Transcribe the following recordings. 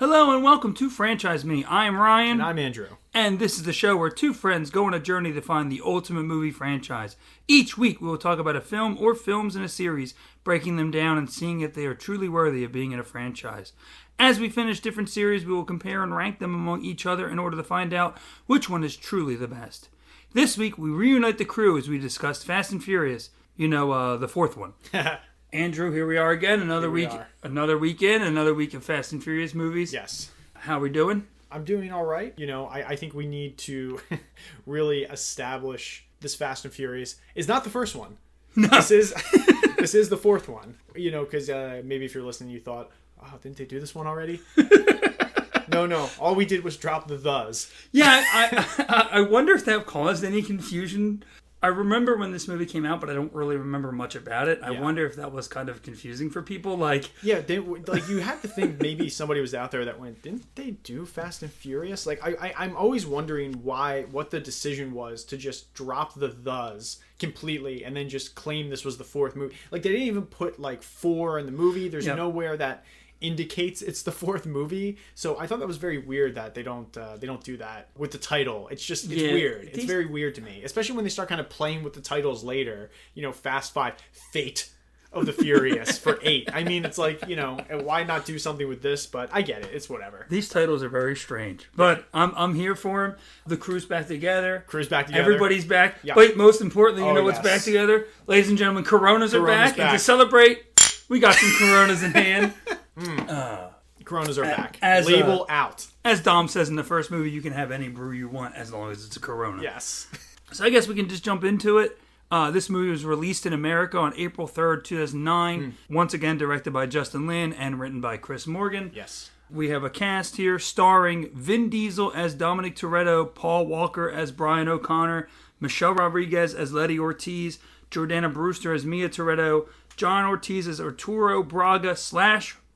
Hello and welcome to Franchise Me. I'm Ryan. And I'm Andrew. And this is the show where two friends go on a journey to find the ultimate movie franchise. Each week we will talk about a film or films in a series, breaking them down and seeing if they are truly worthy of being in a franchise. As we finish different series, we will compare and rank them among each other in order to find out which one is truly the best. This week we reunite the crew as we discuss Fast and Furious. The fourth one. Andrew, here we are again. Another week of Fast and Furious movies. Yes. How are we doing? I'm doing all right. I think we need to really establish this Fast and Furious is not the first one. No. This is the fourth one. Because maybe if you're listening, you thought, oh, didn't they do this one already? No. All we did was drop the thes. Yeah, I wonder if that caused any confusion. I remember when this movie came out, but I don't really remember much about it. I wonder if that was kind of confusing for people. You had to think maybe somebody was out there that went, didn't they do Fast and Furious? I'm always wondering what the decision was to just drop the thes completely and then just claim this was the fourth movie. They didn't even put 4 in the movie. There's nowhere that indicates it's the fourth movie, so I thought that was very weird that they don't do that with the title. It's weird. It's very weird to me, especially when they start kind of playing with the titles later. Fast 5, Fate of the Furious for 8. I mean, it's why not do something with this? But I get it. It's whatever. These titles are very strange, but I'm here for them. The crew's back together. Everybody's back. Yeah. Wait, most importantly, what's back together? Ladies and gentlemen, Coronas are back. And to celebrate, we got some Coronas in hand. Coronas are back. Label out. As Dom says in the first movie, you can have any brew you want as long as it's a Corona. Yes. So I guess we can just jump into it. This movie was released in America on April 3rd, 2009. Once again, directed by Justin Lin and written by Chris Morgan. Yes. We have a cast here starring Vin Diesel as Dominic Toretto, Paul Walker as Brian O'Connor, Michelle Rodriguez as Letty Ortiz, Jordana Brewster as Mia Toretto, John Ortiz as Arturo Braga /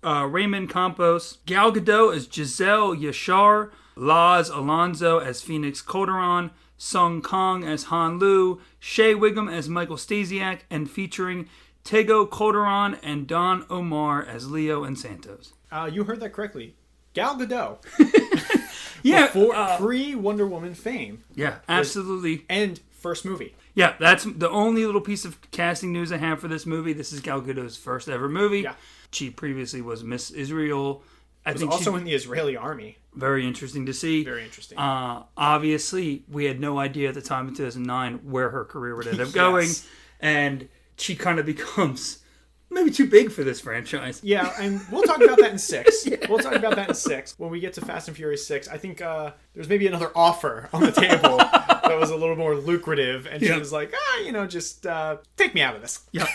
Raymond Campos, Gal Gadot as Giselle Yashar, Laz Alonso as Phoenix Calderon, Sung Kang as Han Lu, Shea Wiggum as Michael Stasiak, and featuring Tego Calderon and Don Omar as Leo and Santos. You heard that correctly. Gal Gadot. Pre-Wonder Woman fame. Yeah, absolutely. And first movie. Yeah, that's the only little piece of casting news I have for this movie. This is Gal Gadot's first ever movie. Yeah. She previously was Miss Israel. I think also in the Israeli army. Very interesting to see. Very interesting. Obviously, we had no idea at the time in 2009 where her career would end up going. And she kind of becomes maybe too big for this franchise. Yeah, and we'll talk about that in 6. We'll talk about that in 6. When we get to Fast and Furious 6, I think there's maybe another offer on the table that was a little more lucrative. And she was like, just take me out of this. Yeah.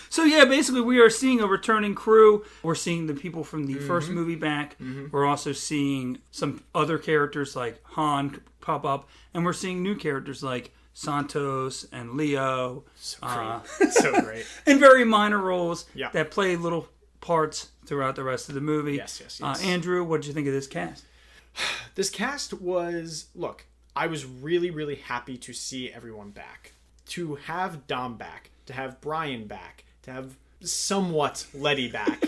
So basically we are seeing a returning crew. We're seeing the people from the first movie back. We're also seeing some other characters like Han pop up. And we're seeing new characters like Santos and Leo. So great. In very minor roles that play little parts throughout the rest of the movie. Yes. Andrew, what did you think of this cast? This cast was... Look, I was really, really happy to see everyone back. To have Dom back. To have Brian back. To have somewhat Letty back,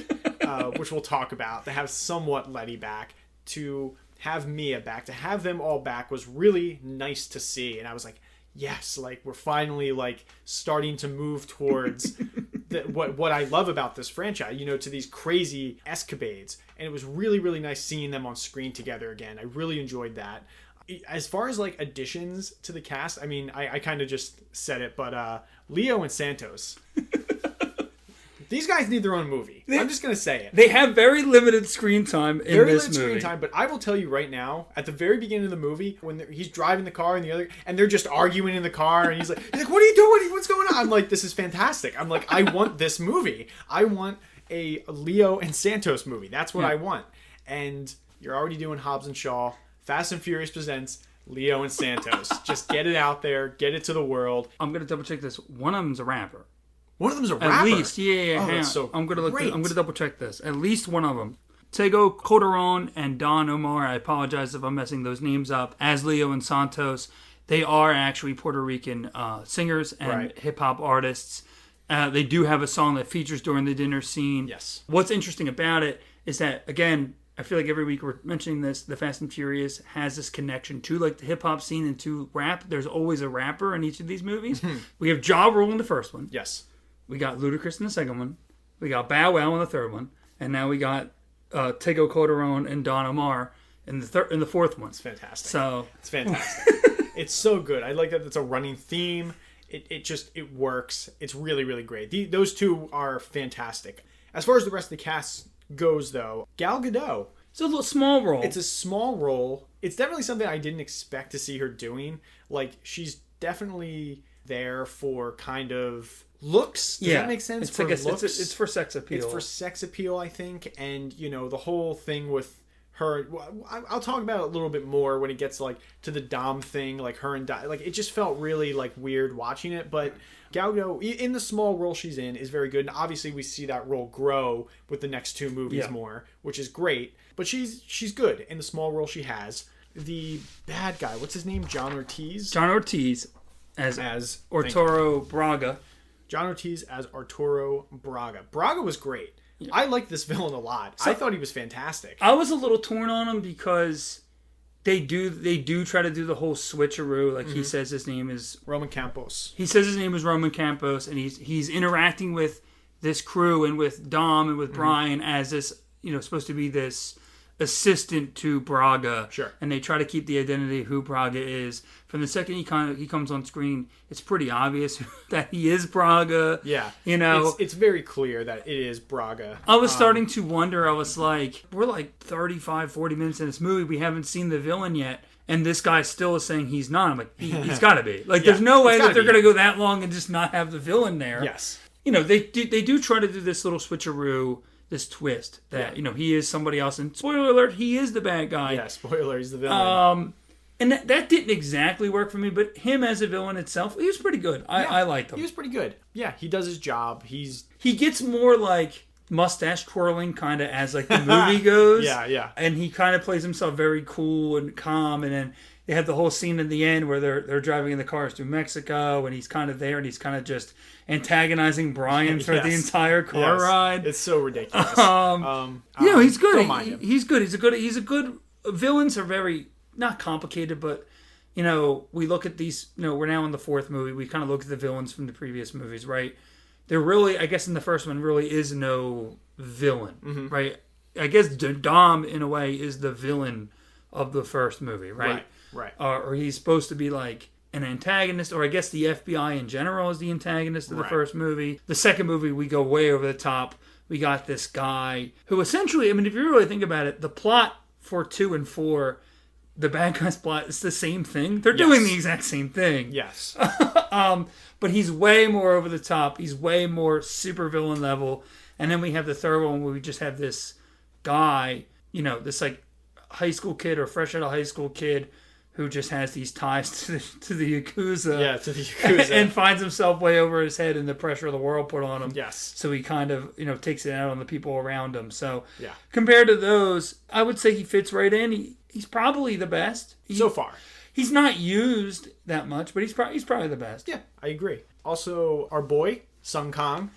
which we'll talk about. To have somewhat Letty back. To have Mia back. To have them all back was really nice to see. And I was like, yes, we're finally starting to move towards what I love about this franchise, to these crazy escapades. And it was really, really nice seeing them on screen together again. I really enjoyed that. As far as additions to the cast, I mean, I kind of just said it, but Leo and Santos. These guys need their own movie. I'm just going to say it. They have very limited screen time in this movie. Very limited screen time, but I will tell you right now, at the very beginning of the movie, when he's driving the car and they're just arguing in the car, and he's like, what are you doing? What's going on? I'm like, this is fantastic. I'm like, I want this movie. I want a Leo and Santos movie. That's what I want. And you're already doing Hobbs and Shaw. Fast and Furious presents Leo and Santos. Just get it out there. Get it to the world. I'm going to double check this. One of them's a rapper. One of them's a rapper? At least, yeah. Oh, that's so I'm going to double check this. At least one of them. Tego Calderon and Don Omar, I apologize if I'm messing those names up, as Leo and Santos. They are actually Puerto Rican singers and hip-hop artists. They do have a song that features during the dinner scene. Yes. What's interesting about it is that, again, I feel like every week we're mentioning this, the Fast and Furious has this connection to like the hip hop scene and to rap. There's always a rapper in each of these movies. We have Ja Rule in the first one. Yes. We got Ludacris in the second one. We got Bow Wow in the third one. And now we got Tego Calderon and Don Omar in the fourth one. It's fantastic. So it's fantastic. It's so good. I like that it's a running theme. It works. It's really, really great. Those two are fantastic. As far as the rest of the cast goes, though, Gal Gadot. It's a little small role. It's a small role. It's definitely something I didn't expect to see her doing. Like, she's definitely there for kind of looks. Does that make sense? It's for like looks. It's for sex appeal. It's for sex appeal, I think. And, the whole thing with her, I'll talk about it a little bit more when it gets like to the Dom thing, like her and Dom, like it just felt really like weird watching it. But Gal Gadot, in the small role she's in, is very good, and obviously we see that role grow with the next two movies more, which is great. But she's good in the small role she has. The bad guy, what's his name? John Ortiz. John Ortiz as Arturo Braga. John Ortiz as Arturo Braga. Braga was great. I liked this villain a lot. I thought he was fantastic. I was a little torn on him because they do try to do the whole switcheroo. Like he says his name is Roman Campos. He says his name is Roman Campos, and he's interacting with this crew and with Dom and with Brian as this supposed to be this assistant to Braga. Sure. And they try to keep the identity of who Braga is. From the second he comes on screen, it's pretty obvious that he is Braga. Yeah. It's very clear that it is Braga. I was starting to wonder, I was like, we're like 35, 40 minutes in this movie, we haven't seen the villain yet. And this guy still is saying he's not. I'm like, he's got to be. Like, there's no way that they're going to go that long and just not have the villain there. Yes. They do try to do this little switcheroo, this twist that he is somebody else, and spoiler alert, he is the bad guy. Yeah, spoiler, he's the villain. And that didn't exactly work for me, but him as a villain itself, he was pretty good. I liked him. He was pretty good. Yeah, he does his job. He gets more like mustache twirling kind of as like the movie goes. Yeah. And he kind of plays himself very cool and calm, and then they have the whole scene in the end where they're driving in the cars through Mexico, and he's kind of there, and he's kind of just antagonizing Brian for the entire car ride. It's so ridiculous. He's good. Don't mind him. He's good. He's a good. Villains are very not complicated, but we look at these. We're now in the fourth movie. We kind of look at the villains from the previous movies, right? There really, I guess, in the first one, really is no villain, right? I guess Dom, in a way, is the villain of the first movie, right? Right. Or he's supposed to be like an antagonist, or I guess the FBI in general is the antagonist of the first movie. The second movie, we go way over the top. We got this guy who essentially, I mean, if you really think about it, the plot for 2 and 4, the bad guy's plot, is the same thing. They're doing the exact same thing. Yes. But he's way more over the top. He's way more supervillain level. And then we have the third one where we just have this guy, this like high school kid or fresh out of high school kid who just has these ties to the Yakuza. Yeah, to the Yakuza. And finds himself way over his head and the pressure of the world put on him. Yes. So he kind of, takes it out on the people around him. So yeah. Compared to those, I would say he fits right in. He's probably the best. So far. He's not used that much, but he's probably the best. Yeah, I agree. Also, our boy, Sung Kang,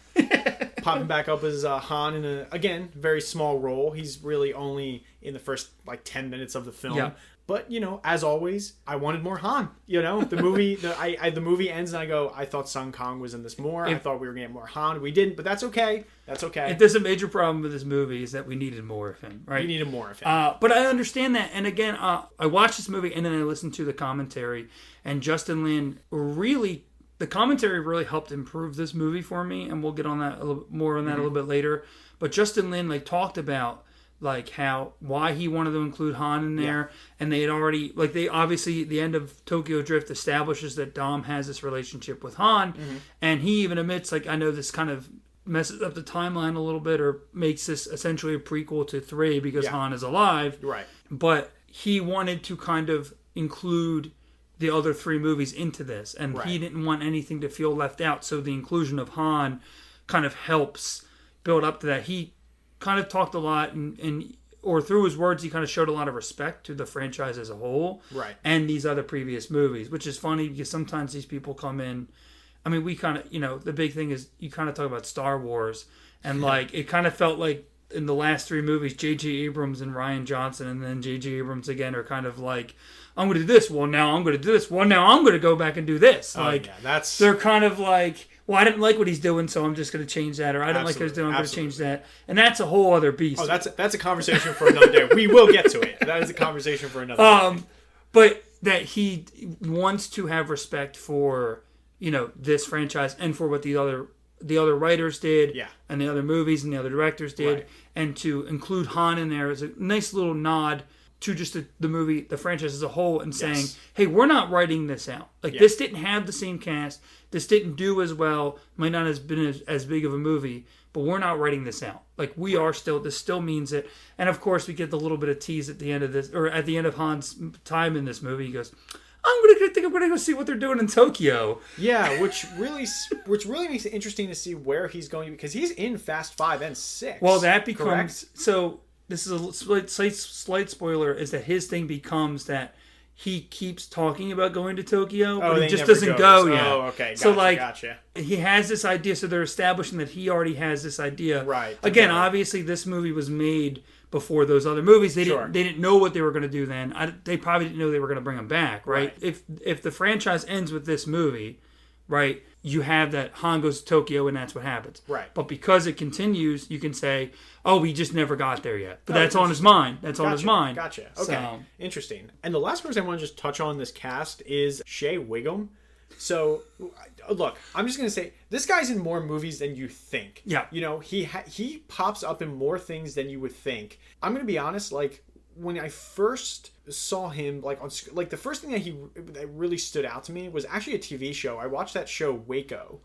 popping back up as Han in a, again, very small role. He's really only in the first, 10 minutes of the film. Yeah. But, as always, I wanted more Han. The movie the movie ends and I go, I thought Sung Kang was in this more. I thought we were going to get more Han. We didn't, but that's okay. That's okay. If there's a major problem with this movie is that we needed more of him, right? We needed more of him. But I understand that. And again, I watched this movie and then I listened to the commentary. And Justin Lin the commentary really helped improve this movie for me. And we'll get on that a little more on that a little bit later. But Justin Lin talked about why he wanted to include Han in there, and they had already obviously the end of Tokyo Drift establishes that Dom has this relationship with Han, and he even admits I know this kind of messes up the timeline a little bit or makes this essentially a prequel to 3 because Han is alive, right? But he wanted to kind of include the other 3 movies into this, and he didn't want anything to feel left out, so the inclusion of Han kind of helps build up to that. He kind of talked a lot or through his words he kind of showed a lot of respect to the franchise as a whole, right? And these other previous movies, which is funny because sometimes these people come in, we kind of the big thing is you kind of talk about Star Wars and it kind of felt like in the last 3 movies, J.J. Abrams and Rian Johnson, and then J.J. Abrams again are kind of like, I'm going to do this. Well, now I'm going to do this. Well, now I'm going to go back and do this. Like, they're kind of like, well, I didn't like what he's doing, so I'm just going to change that. Or I didn't like what he's doing, I'm going to change that. And that's a whole other beast. Oh, that's a conversation for another day. We will get to it. That is a conversation for another day. But that he wants to have respect for, this franchise and for what the other writers did, and the other movies and the other directors did, and to include Han in there is a nice little nod to just the movie, the franchise as a whole, and saying, hey, we're not writing this out. Like, this didn't have the same cast. This didn't do as well. Might not have been as big of a movie, but we're not writing this out. Like, we are still, this still means it. And, of course, we get the little bit of tease at the end of this, or at the end of Han's time in this movie. He goes, I think I'm gonna go see what they're doing in Tokyo. Yeah, which really makes it interesting to see where he's going, because he's in Fast 5 and 6. Well, that becomes so. This is a slight spoiler. Is that his thing becomes that he keeps talking about going to Tokyo, but he just doesn't go yet. Oh, okay. Gotcha, so gotcha. He has this idea, so they're establishing that he already has this idea. Right. Again, obviously, this movie was made before those other movies. They didn't know what they were going to do then. They probably didn't know they were going to bring him back, right? If the franchise ends with this movie, right, you have that Han goes to Tokyo and that's what happens. Right. But because it continues, you can say, oh, he just never got there yet. But that's on his mind. That's on his mind. Gotcha. Okay. Interesting. And the last person I want to just touch on this cast is Shea Wiggum. So, look, I'm just going to say, this guy's in more movies than you think. Yeah. He pops up in more things than you would think. I'm going to be honest, like, when I first saw him, like, the first thing that really stood out to me was actually a TV show. I watched that show, Waco.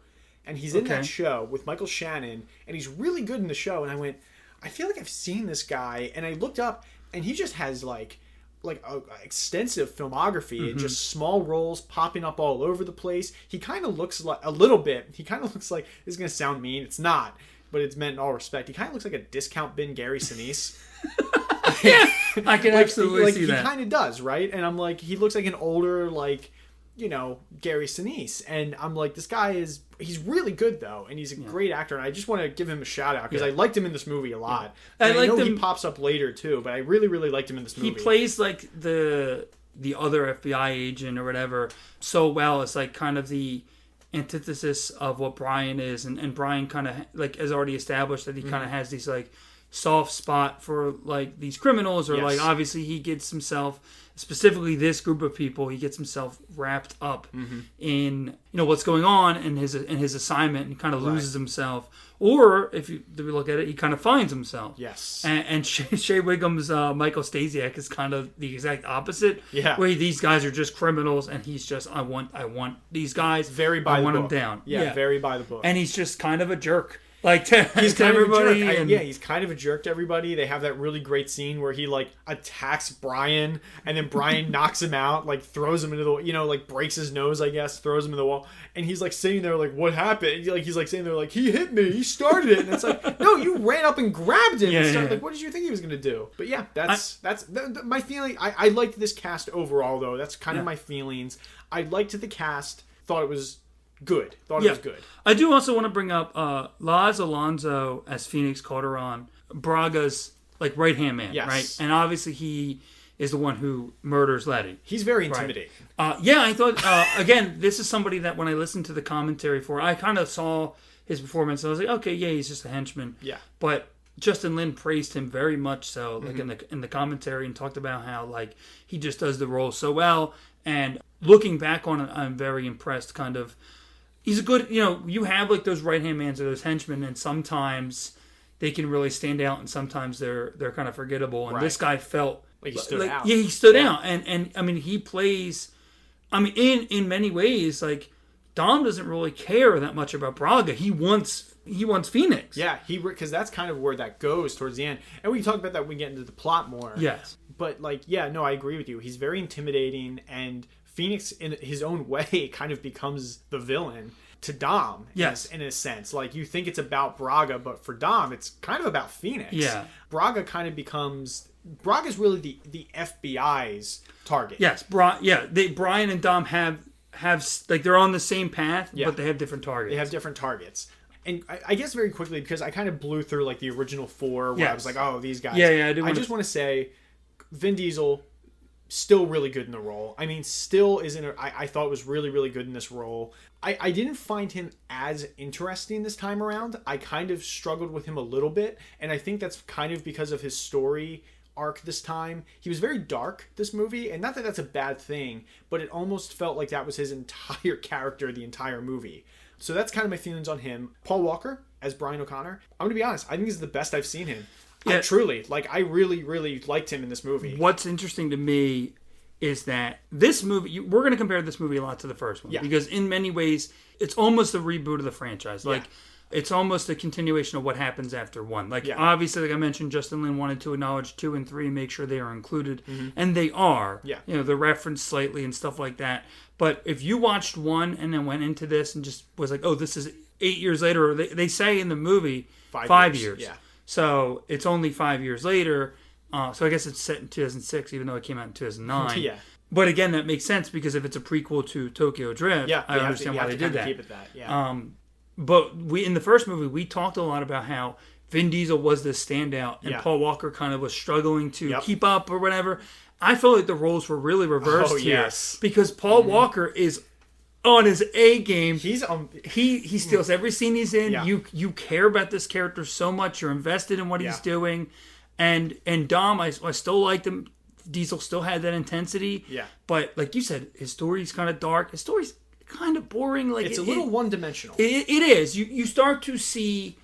And he's in that show with Michael Shannon, and he's really good in the show. And I went, I feel like I've seen this guy. And I looked up, and he just has, like a extensive filmography and just small roles popping up all over the place. He kind of looks like this is going to sound mean. It's not, but it's meant in all respect. He kind of looks like a discount bin Gary Sinise. Yeah, I can absolutely see that. He kind of does, right? And I'm like, he looks like an older, Gary Sinise. And I'm like, this guy he's really good, though. And he's a great actor. And I just want to give him a shout out because I liked him in this movie a lot. Yeah. I know he pops up later, too, but I really, really liked him in this movie. He plays like the other FBI agent or whatever so well. It's like kind of the antithesis of what Brian is. And Brian kind of like has already established that he kind of has these like soft spot for like these criminals, or like obviously he gets himself, specifically this group of people, he gets himself wrapped up in what's going on in his assignment and kind of loses himself. Or if you look at it, he kind of finds himself. Yes. And Shea Wiggum's Michael Stasiak is kind of the exact opposite. Yeah. Where these guys are just criminals, and he's just I want these guys. Very by the book. I want them down. Yeah, very by the book. And he's just kind of a jerk. Like he's to everybody. He's kind of a jerk to everybody. They have that really great scene where he like attacks Brian, and then Brian knocks him out, like throws him into the breaks his nose, I guess, throws him in the wall, and he's like sitting there like, what happened? He's like sitting there like, he hit me, he started it, and it's like, no, you ran up and grabbed him and started, like, what did you think he was gonna do? But yeah, that's my feeling. I liked this cast overall, though. That's kind of my feelings. I liked the cast. Thought it was good. It was good. I do also want to bring up Laz Alonso as Phoenix Calderon, Braga's like right hand man, right? And obviously he is the one who murders Letty. He's very intimidating. Right? I thought again, this is somebody that when I listened to the commentary for, I kind of saw his performance. And I was like, okay, yeah, he's just a henchman. Yeah, but Justin Lin praised him very much so, like in the commentary, and talked about how like he just does the role so well. And looking back on it, I'm very impressed. Kind of. He's a good, you have like those right-hand mans or those henchmen, and sometimes they can really stand out, and sometimes they're kind of forgettable. And this guy felt like he stood out. Yeah, he stood out, and I mean he plays. I mean, in many ways, like Dom doesn't really care that much about Braga. He wants Phoenix. Yeah, because that's kind of where that goes towards the end, and we can talk about that when we get into the plot more. Yes, but I agree with you. He's very intimidating, and Phoenix, in his own way, kind of becomes the villain to Dom. Yes. In a sense. Like, you think it's about Braga, but for Dom, it's kind of about Phoenix. Yeah. Braga's really the FBI's target. Yes. Brian and Dom have like, they're on the same path, but they have different targets. They have different targets. And I guess very quickly, because I kind of blew through like the original 4 where I was like, oh, these guys. Yeah, I just want to say Vin Diesel, still really good in the role. I mean, still isn't. I thought was really, really good in this role. I didn't find him as interesting this time around. I kind of struggled with him a little bit, and I think that's kind of because of his story arc this time. He was very dark, this movie, and not that that's a bad thing, but it almost felt like that was his entire character the entire movie. So that's kind of my feelings on him. Paul Walker as Brian O'Connor, I'm gonna be honest, I think he's the best I've seen him. Yeah. Truly, like, I really, really liked him in this movie. What's interesting to me is that this movie, we're going to compare this movie a lot to the first one. Yeah. Because in many ways, it's almost a reboot of the franchise. Like, it's almost a continuation of what happens after 1. Like, obviously, like I mentioned, Justin Lin wanted to acknowledge 2 and 3 and make sure they are included. Mm-hmm. And they are. Yeah. You know, they're referenced slightly and stuff like that. But if you watched 1 and then went into this and just was like, oh, this is 8 years later, or they say in the movie 5 years. Yeah. So it's only 5 years later. So I guess it's set in 2006, even though it came out in 2009. Yeah. But again, that makes sense because if it's a prequel to Tokyo Drift, I understand why they did that. Keep it that. Yeah. But in the first movie, we talked a lot about how Vin Diesel was the standout and Paul Walker kind of was struggling to keep up or whatever. I felt like the roles were really reversed here because Paul Walker is on his A game. He's he steals every scene he's in. Yeah. You care about this character so much. You're invested in what he's doing. And Dom, I still liked him. Diesel still had that intensity. Yeah. But like you said, his story's kind of dark. His story's kind of boring. Like it's a little one-dimensional. It is. You start to see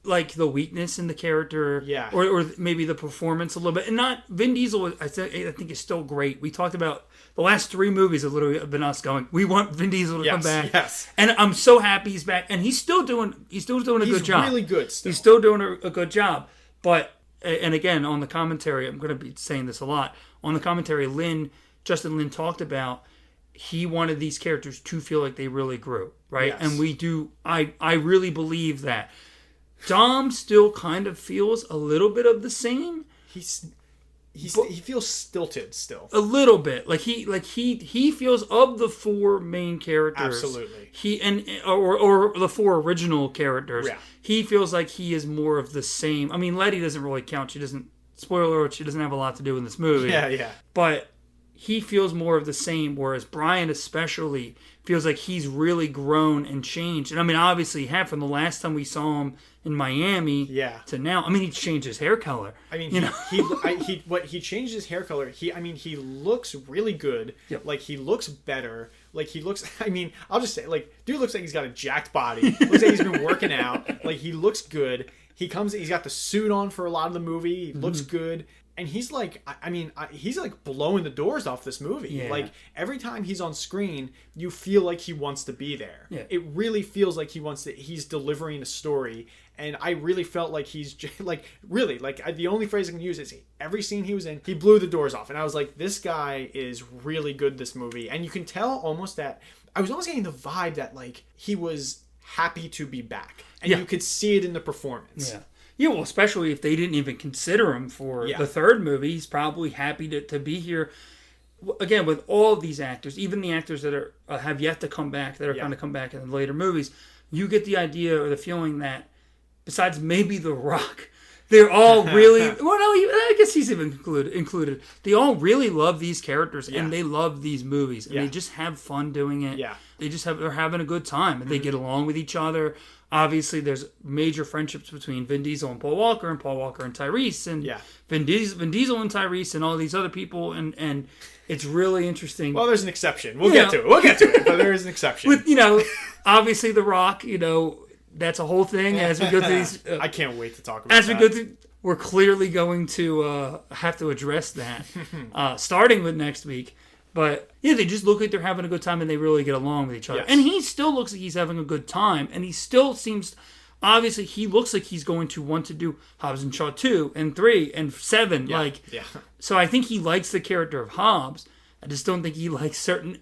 like the weakness in the character. Yeah. Or maybe the performance a little bit. And not Vin Diesel, I think is still great. We talked about the last 3 movies have literally been us going, we want Vin Diesel to come back. Yes. And I'm so happy he's back. And he's still doing a good job. He's really good still. He's still doing a good job. But, and again, on the commentary, I'm going to be saying this a lot. On the commentary, Justin Lin talked about he wanted these characters to feel like they really grew, right? Yes. And I really believe that. Dom still kind of feels a little bit of the same. He feels stilted still. A little bit. He feels of the 4 main characters. Absolutely. Or the 4 original characters. Yeah. He feels like he is more of the same. I mean, Letty doesn't really count. She doesn't have a lot to do in this movie. Yeah. But he feels more of the same, whereas Brian especially feels like he's really grown and changed. And I mean, obviously, from the last time we saw him in Miami to now. I mean, he changed his hair color. I mean, he changed his hair color. He looks really good. Yep. Like, he looks better. Like, he looks, I mean, I'll just say, like, dude looks like he's got a jacked body. Looks like he's been working out. Like, he looks good. He's got the suit on for a lot of the movie. He looks good. And he's like, he's like blowing the doors off this movie. Yeah. Like, every time he's on screen, you feel like he wants to be there. Yeah. It really feels like he's delivering a story. And I really felt like he's just, like, really, like, the only phrase I can use is every scene he was in, he blew the doors off. And I was like, this guy is really good, this movie. And you can tell almost that, I was almost getting the vibe that, like, he was happy to be back. And you could see it in the performance. Yeah. Yeah, well, especially if they didn't even consider him for the 3rd movie. He's probably happy to be here. Again, with all of these actors, even the actors that are have yet to come back, that are going to come back in the later movies, you get the idea or the feeling that, besides maybe The Rock, they're all really... well, no, I guess he's even included. They all really love these characters, and they love these movies, and they just have fun doing it. Yeah. They're having a good time, and they get along with each other. Obviously, there's major friendships between Vin Diesel and Paul Walker and Tyrese, and Vin Diesel and Tyrese, and all these other people, and it's really interesting. Well, there's an exception. We'll get to it, but there is an exception. With, obviously The Rock, that's a whole thing as we go through these. I can't wait to talk about that. As we go through, we're clearly going to have to address that, starting with next week. But, they just look like they're having a good time and they really get along with each other. Yes. And he still looks like he's having a good time. And he still seems... Obviously, he looks like he's going to want to do Hobbs and Shaw 2 and 3 and 7. Yeah. So I think he likes the character of Hobbs. I just don't think he likes certain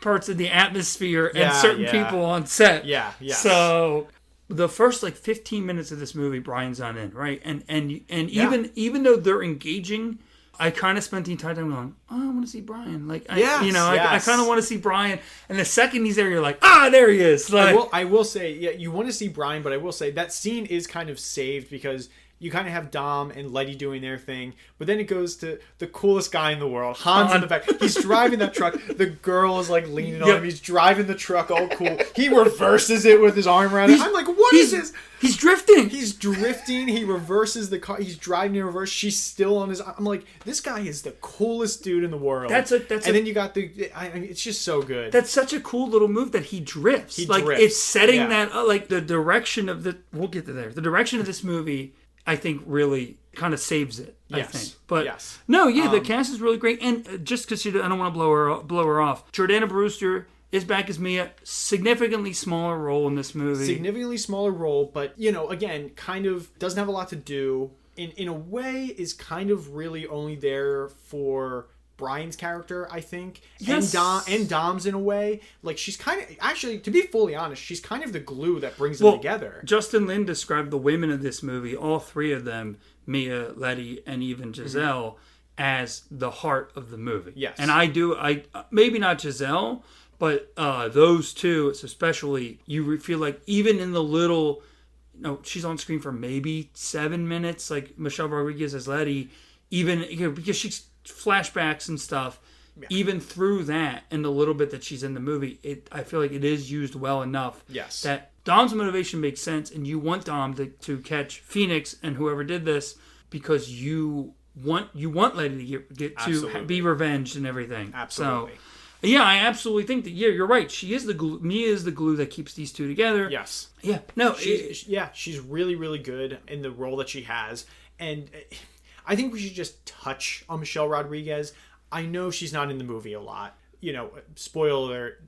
parts of the atmosphere and certain people on set. Yeah. So... the first 15 minutes of this movie, Brian's not in, right? And even though they're engaging, I kind of spent the entire time going, oh, I want to see Brian. Like, I Yes. kind of want to see Brian. And the second he's there, you're like, there he is. Like, I will say, yeah, you want to see Brian, but I will say that scene is kind of saved because you kind of have Dom and Letty doing their thing, but then it goes to the coolest guy in the world, Hans in the back. He's driving that truck. The girl is like leaning on him. He's driving the truck all cool. He reverses it with his arm around it. I'm like, what is this? He's drifting. He's drifting. He reverses the car. He's driving in reverse. She's still on his. I'm like, this guy is the coolest dude in the world. And then you got it's just so good. That's such a cool little move that he drifts. Drifts. It's setting that like the direction of the. We'll get to there. The direction of this movie, I think, really kind of saves it. I think. But the cast is really great. And just because I don't want to blow her off, Jordana Brewster is back as Mia. Significantly smaller role in this movie. Significantly smaller role, but, again, kind of doesn't have a lot to do. In a way, is kind of really only there for Brian's character, I think. Yes. And Dom's in a way. Like, she's kind of, actually, to be fully honest, she's kind of the glue that brings them together. Justin Lin described the women of this movie, all three of them, Mia, Letty, and even Giselle, as the heart of the movie. Yes. And I maybe not Giselle, but those two, especially, you feel like even in the little, she's on screen for maybe 7 minutes, like Michelle Rodriguez as Letty, even because she's flashbacks and stuff. Yeah. Even through that and the little bit that she's in the movie, I feel like it is used well enough. Yes. That Dom's motivation makes sense, and you want Dom to catch Phoenix and whoever did this because you want Letty to get to be revenged and everything. Absolutely. So, yeah, I absolutely think that. Yeah, you're right. She is the glue. Mia is the glue that keeps these two together. Yes. Yeah. No. She's really, really good in the role that she has, and I think we should just touch on Michelle Rodriguez. I know she's not in the movie a lot. Spoiler.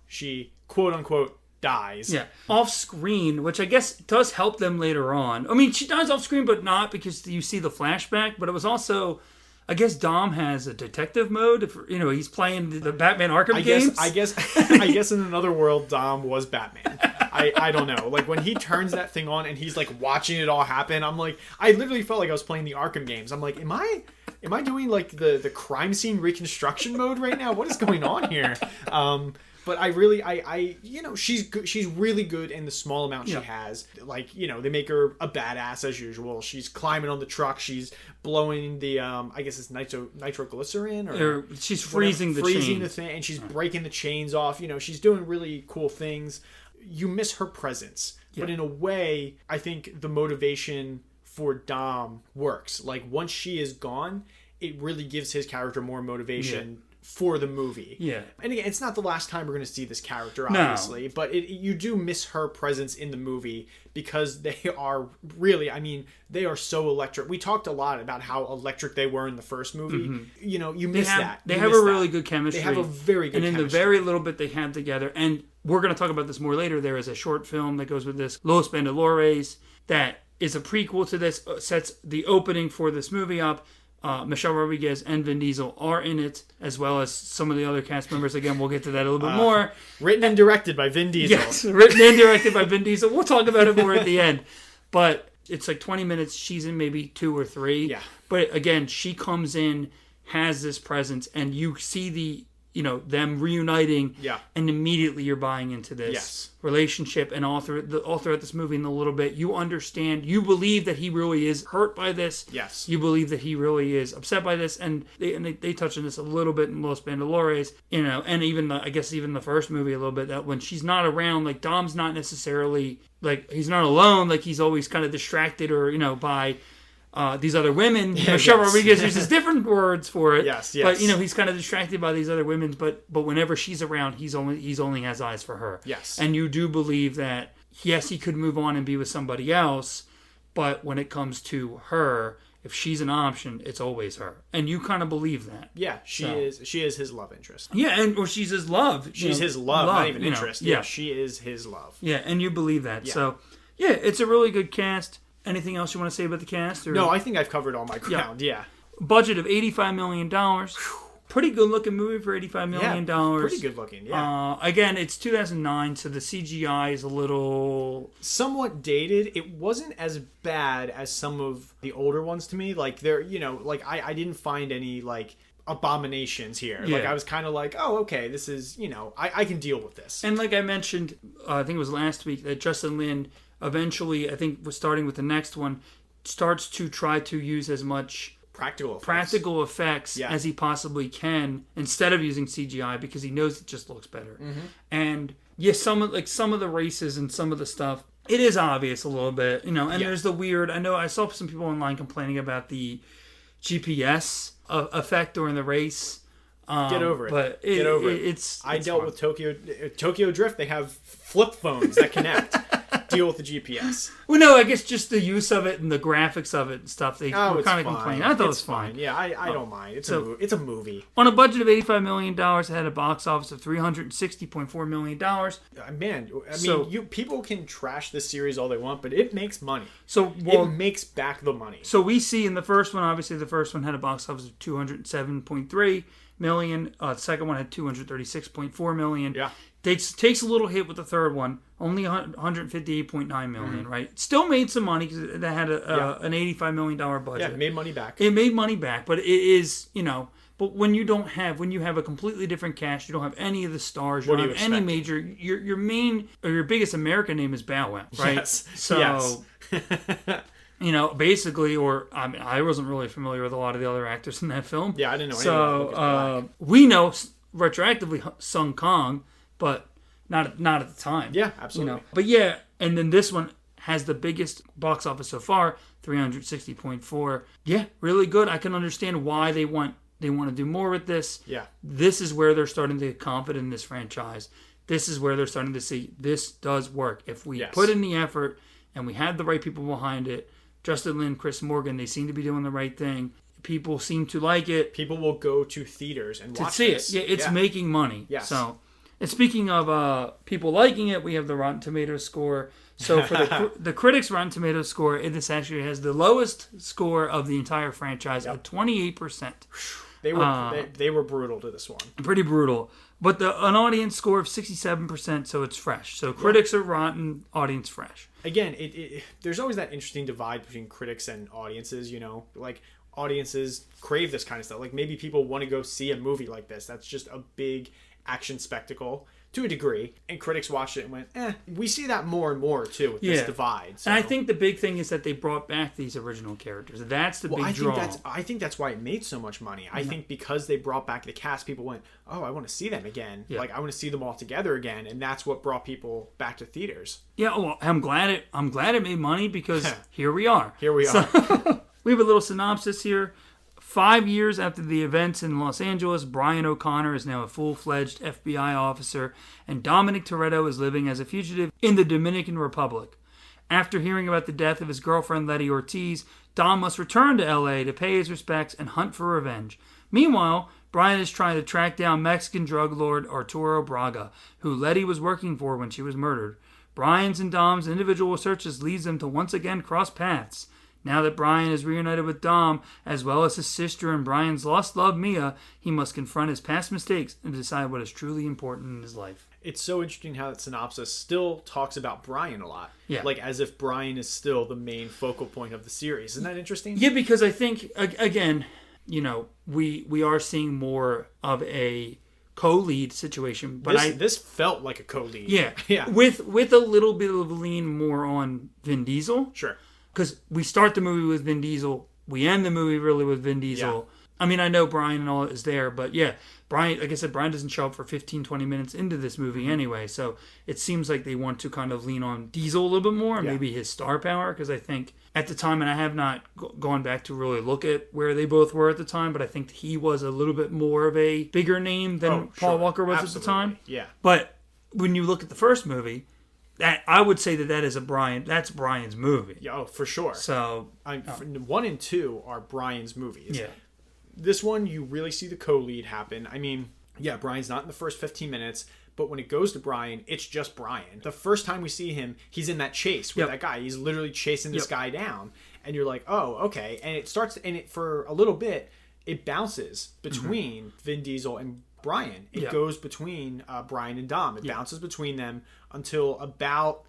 She quote unquote dies. Yeah, off screen, which I guess does help them later on. I mean, she dies off screen, but not because you see the flashback. But it was also. I guess Dom has a detective mode. If, he's playing the Batman Arkham games. I guess in another world, Dom was Batman. I don't know. Like when he turns that thing on and he's like watching it all happen, I'm like, I literally felt like I was playing the Arkham games. I'm like, am I doing like the crime scene reconstruction mode right now? What is going on here? But I really, she's good. She's really good in the small amount she has. Like, they make her a badass as usual. She's climbing on the truck. She's blowing the, I guess it's nitroglycerin or she's freezing the thing, and she's breaking the chains off. She's doing really cool things. You miss her presence, but in a way, I think the motivation for Dom works. Like once she is gone, it really gives his character more motivation. Yeah. For the movie. Yeah. And again, it's not the last time we're going to see this character, obviously, but you do miss her presence in the movie because they are really, they are so electric. We talked a lot about how electric they were in the first movie. Mm-hmm. You miss that. They have a really good chemistry. They have a very good chemistry. And in the very little bit they have together, and we're going to talk about this more later, there is a short film that goes with this, Los Bandolores, that is a prequel to this, sets the opening for this movie up. Michelle Rodriguez and Vin Diesel are in it, as well as some of the other cast members. Again, we'll get to that a little bit more. Written and directed by Vin Diesel. Yes, written and directed by Vin Diesel. We'll talk about it more at the end. But it's like 20 minutes. She's in maybe 2 or 3. Yeah. But again, she comes in, has this presence, and you see the them reuniting, and immediately you're buying into this relationship. And all throughout this movie, in a little bit, you understand, you believe that he really is hurt by this. Yes, you believe that he really is upset by this, and they touch on this a little bit in Los Bandolores, and even I guess even the first movie a little bit, that when she's not around, like Dom's not necessarily like he's not alone, like he's always kind of distracted or by. These other women. Michelle Rodriguez uses different words for it. Yes. But he's kind of distracted by these other women. But whenever she's around, he's only has eyes for her. Yes. And you do believe that yes, he could move on and be with somebody else, but when it comes to her, if she's an option, it's always her. And you kind of believe that. Yeah, she is his love interest. Yeah, or she's his love. She's his love, not even interest. Yeah, she is his love. Yeah, and you believe that. Yeah. So yeah, it's a really good cast. Anything else you want to say about the cast? Or? No, I think I've covered all my ground. Yeah. Budget of $85 million. pretty good looking movie for $85 million. Pretty good looking, yeah. Again, it's 2009, so the CGI is a little somewhat dated. It wasn't as bad as some of the older ones to me. Like they're, like I didn't find any like abominations here. Yeah. Like I was kind of like, oh, okay, this is, I can deal with this. And like I mentioned, I think it was last week, that Justin Lin eventually, I think was starting with the next one, starts to try to use as much practical effects Yeah. as he possibly can instead of using CGI, because he knows it just looks better. And yeah, some of the races and some of the stuff, it is obvious a little bit, and there's the weird, I saw some people online complaining about the GPS effect during the race. Get over it. But Get over it. It's dealt with Tokyo Drift. They have flip phones that connect. Deal with the GPS. Well, no, I guess just the use of it and the graphics of it and stuff. They were kind of complaining. I thought it was fine. Yeah, I don't mind. It's a movie. On a budget of $85 million, it had a box office of $360.4 million. Man, people can trash this series all they want, but it makes money. It makes back the money. So we see in the first one, obviously the first one had a box office of $207.3 million. The second one had $236.4 million. Yeah. Takes a little hit with the third one, only $158.9 million, right? Still made some money because that had an $85 million budget. Yeah, it made money back. It made money back, but it is, but when you have a completely different cast, you don't have any of the stars, you don't have any major, your main or your biggest American name is Bow Wow, right? Yes. So, yes. Basically, I wasn't really familiar with a lot of the other actors in that film. Yeah, I didn't know anything about So, we know retroactively Sung Kang, but not at the time. Yeah, absolutely. But yeah, and then this one has the biggest box office so far, 360.4. Yeah, really good. I can understand why they want to do more with this. Yeah. This is where they're starting to get confident in this franchise. This is where they're starting to see this does work. If we put in the effort and we had the right people behind it, Justin Lin, Chris Morgan, they seem to be doing the right thing. People seem to like it. People will go to theaters and watch this. Yeah, it's making money. Yes. So, and speaking of people liking it, we have the Rotten Tomatoes score. So for the critics' Rotten Tomatoes score, this actually has the lowest score of the entire franchise at 28%. They were brutal to this one. Pretty brutal. But an audience score of 67%, so it's fresh. So critics are rotten, audience fresh. Again, there's always that interesting divide between critics and audiences, like audiences crave this kind of stuff. Like maybe people want to go see a movie like this. That's just a big action spectacle to a degree, and critics watched it and went, we see that more and more too with this divide. So. And I think the big thing is that they brought back these original characters. That's the big draw. I think that's why it made so much money. I think because they brought back the cast, people went, oh, I want to see them again. Yeah. Like I want to see them all together again, and that's what brought people back to theaters. Yeah, well, I'm glad it made money because here we are. Here we are. So, we have a little synopsis here. 5 years after the events in Los Angeles, Brian O'Connor is now a full-fledged FBI officer, and Dominic Toretto is living as a fugitive in the Dominican Republic. After hearing about the death of his girlfriend, Letty Ortiz, Dom must return to L.A. to pay his respects and hunt for revenge. Meanwhile, Brian is trying to track down Mexican drug lord Arturo Braga, who Letty was working for when she was murdered. Brian's and Dom's individual searches leads them to once again cross paths. Now that Brian is reunited with Dom, as well as his sister and Brian's lost love, Mia, he must confront his past mistakes and decide what is truly important in his life. It's so interesting how that synopsis still talks about Brian a lot. Yeah. Like as if Brian is still the main focal point of the series. Isn't that interesting? Yeah, because I think, again, we are seeing more of a co-lead situation. But this felt like a co-lead. Yeah. Yeah. With a little bit of lean more on Vin Diesel. Sure. Because we start the movie with Vin Diesel. We end the movie really with Vin Diesel. Yeah. I mean, I know Brian and all is there, but yeah, Brian, like I said, Brian doesn't show up for 15, 20 minutes into this movie anyway. So it seems like they want to kind of lean on Diesel a little bit more, and maybe his star power. Because I think at the time, and I have not gone back to really look at where they both were at the time, but I think he was a little bit more of a bigger name than Paul Walker was at the time. Yeah. But when you look at the first movie, that I would say that's Brian's movie. Yeah, oh, for sure. So 1 and 2 are Brian's movies. Yeah. This one, you really see the co-lead happen. I mean, yeah, Brian's not in the first 15 minutes, but when it goes to Brian, it's just Brian. The first time we see him, he's in that chase with that guy. He's literally chasing this guy down, and you're like, oh, okay. And it starts, for a little bit, it bounces between Vin Diesel and Brian. It Yeah. goes between Brian and Dom. It bounces between them until about,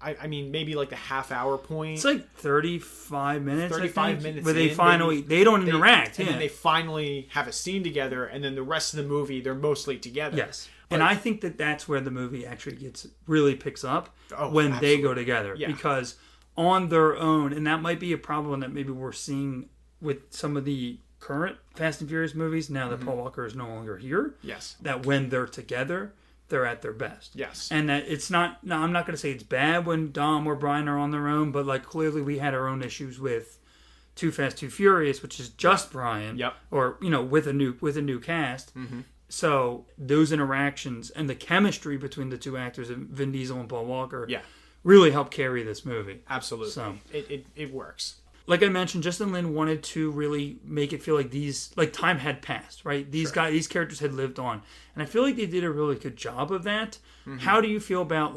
I mean, maybe like the half-hour point. It's like 35 minutes, 35 I think, minutes where they in, finally, maybe. they don't interact. And yeah. then they finally have a scene together, and then the rest of the movie, they're mostly together. Yes. And I think that that's where the movie actually really picks up when absolutely. they go together. Yeah. Because on their own, and that might be a problem that maybe we're seeing with some of the current Fast and Furious movies now that Paul Walker is no longer here. Yes. That when they're together, they're at their best. Yes. And that it's not, now I'm not going to say it's bad when Dom or Brian are on their own, but like clearly we had our own issues with Too Fast, Too Furious, which is just Brian. Yep. Or, you know, with a new cast. So those interactions and the chemistry between the two actors, Vin Diesel and Paul Walker, Yeah. really helped carry this movie. Absolutely. So- It works. Like I mentioned, Justin Lin wanted to really make it feel like time had passed, right? These characters had lived on, and I feel like they did a really good job of that. How do you feel about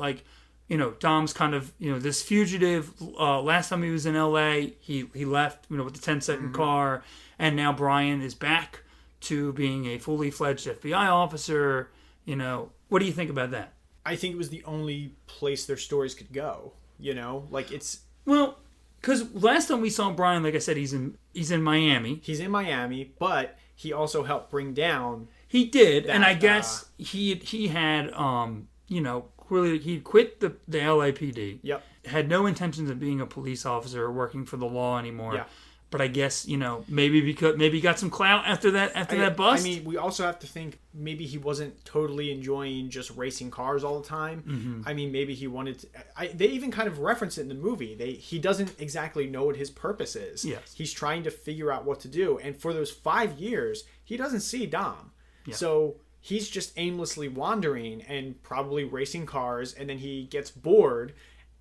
Dom's kind of this fugitive? Last time he was in L.A., he left with the 10-second car, and now Brian is back to being a fully fledged FBI officer. What do you think about that? I think it was the only place their stories could go. Well, because last time we saw Brian, like I said, he's in Miami. He's in Miami, but he also helped bring down. He did, and I guess he had clearly he'd quit the LAPD. Yep. Had no intentions of being a police officer or working for the law anymore. Yeah. But I guess maybe he got some clout after that bust. I mean, we also have to think maybe he wasn't totally enjoying just racing cars all the time. I mean, maybe he wanted to. They even kind of reference it in the movie. He doesn't exactly know what his purpose is. Yes. He's trying to figure out what to do, and for those 5 years, he doesn't see Dom. Yeah. So he's just aimlessly wandering and probably racing cars, and then he gets bored.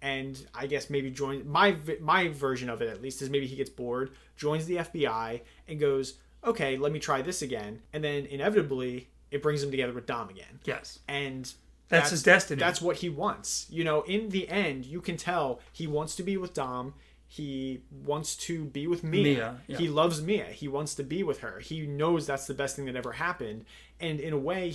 And I guess maybe join my version of it, at least, is maybe he gets bored, joins the FBI, and goes, okay, let me try this again. And then inevitably, it brings him together with Dom again. Yes. And That's his destiny. That's what he wants. In the end, you can tell he wants to be with Dom. He wants to be with Mia. Yeah. He loves Mia. He wants to be with her. He knows that's the best thing that ever happened. And in a way,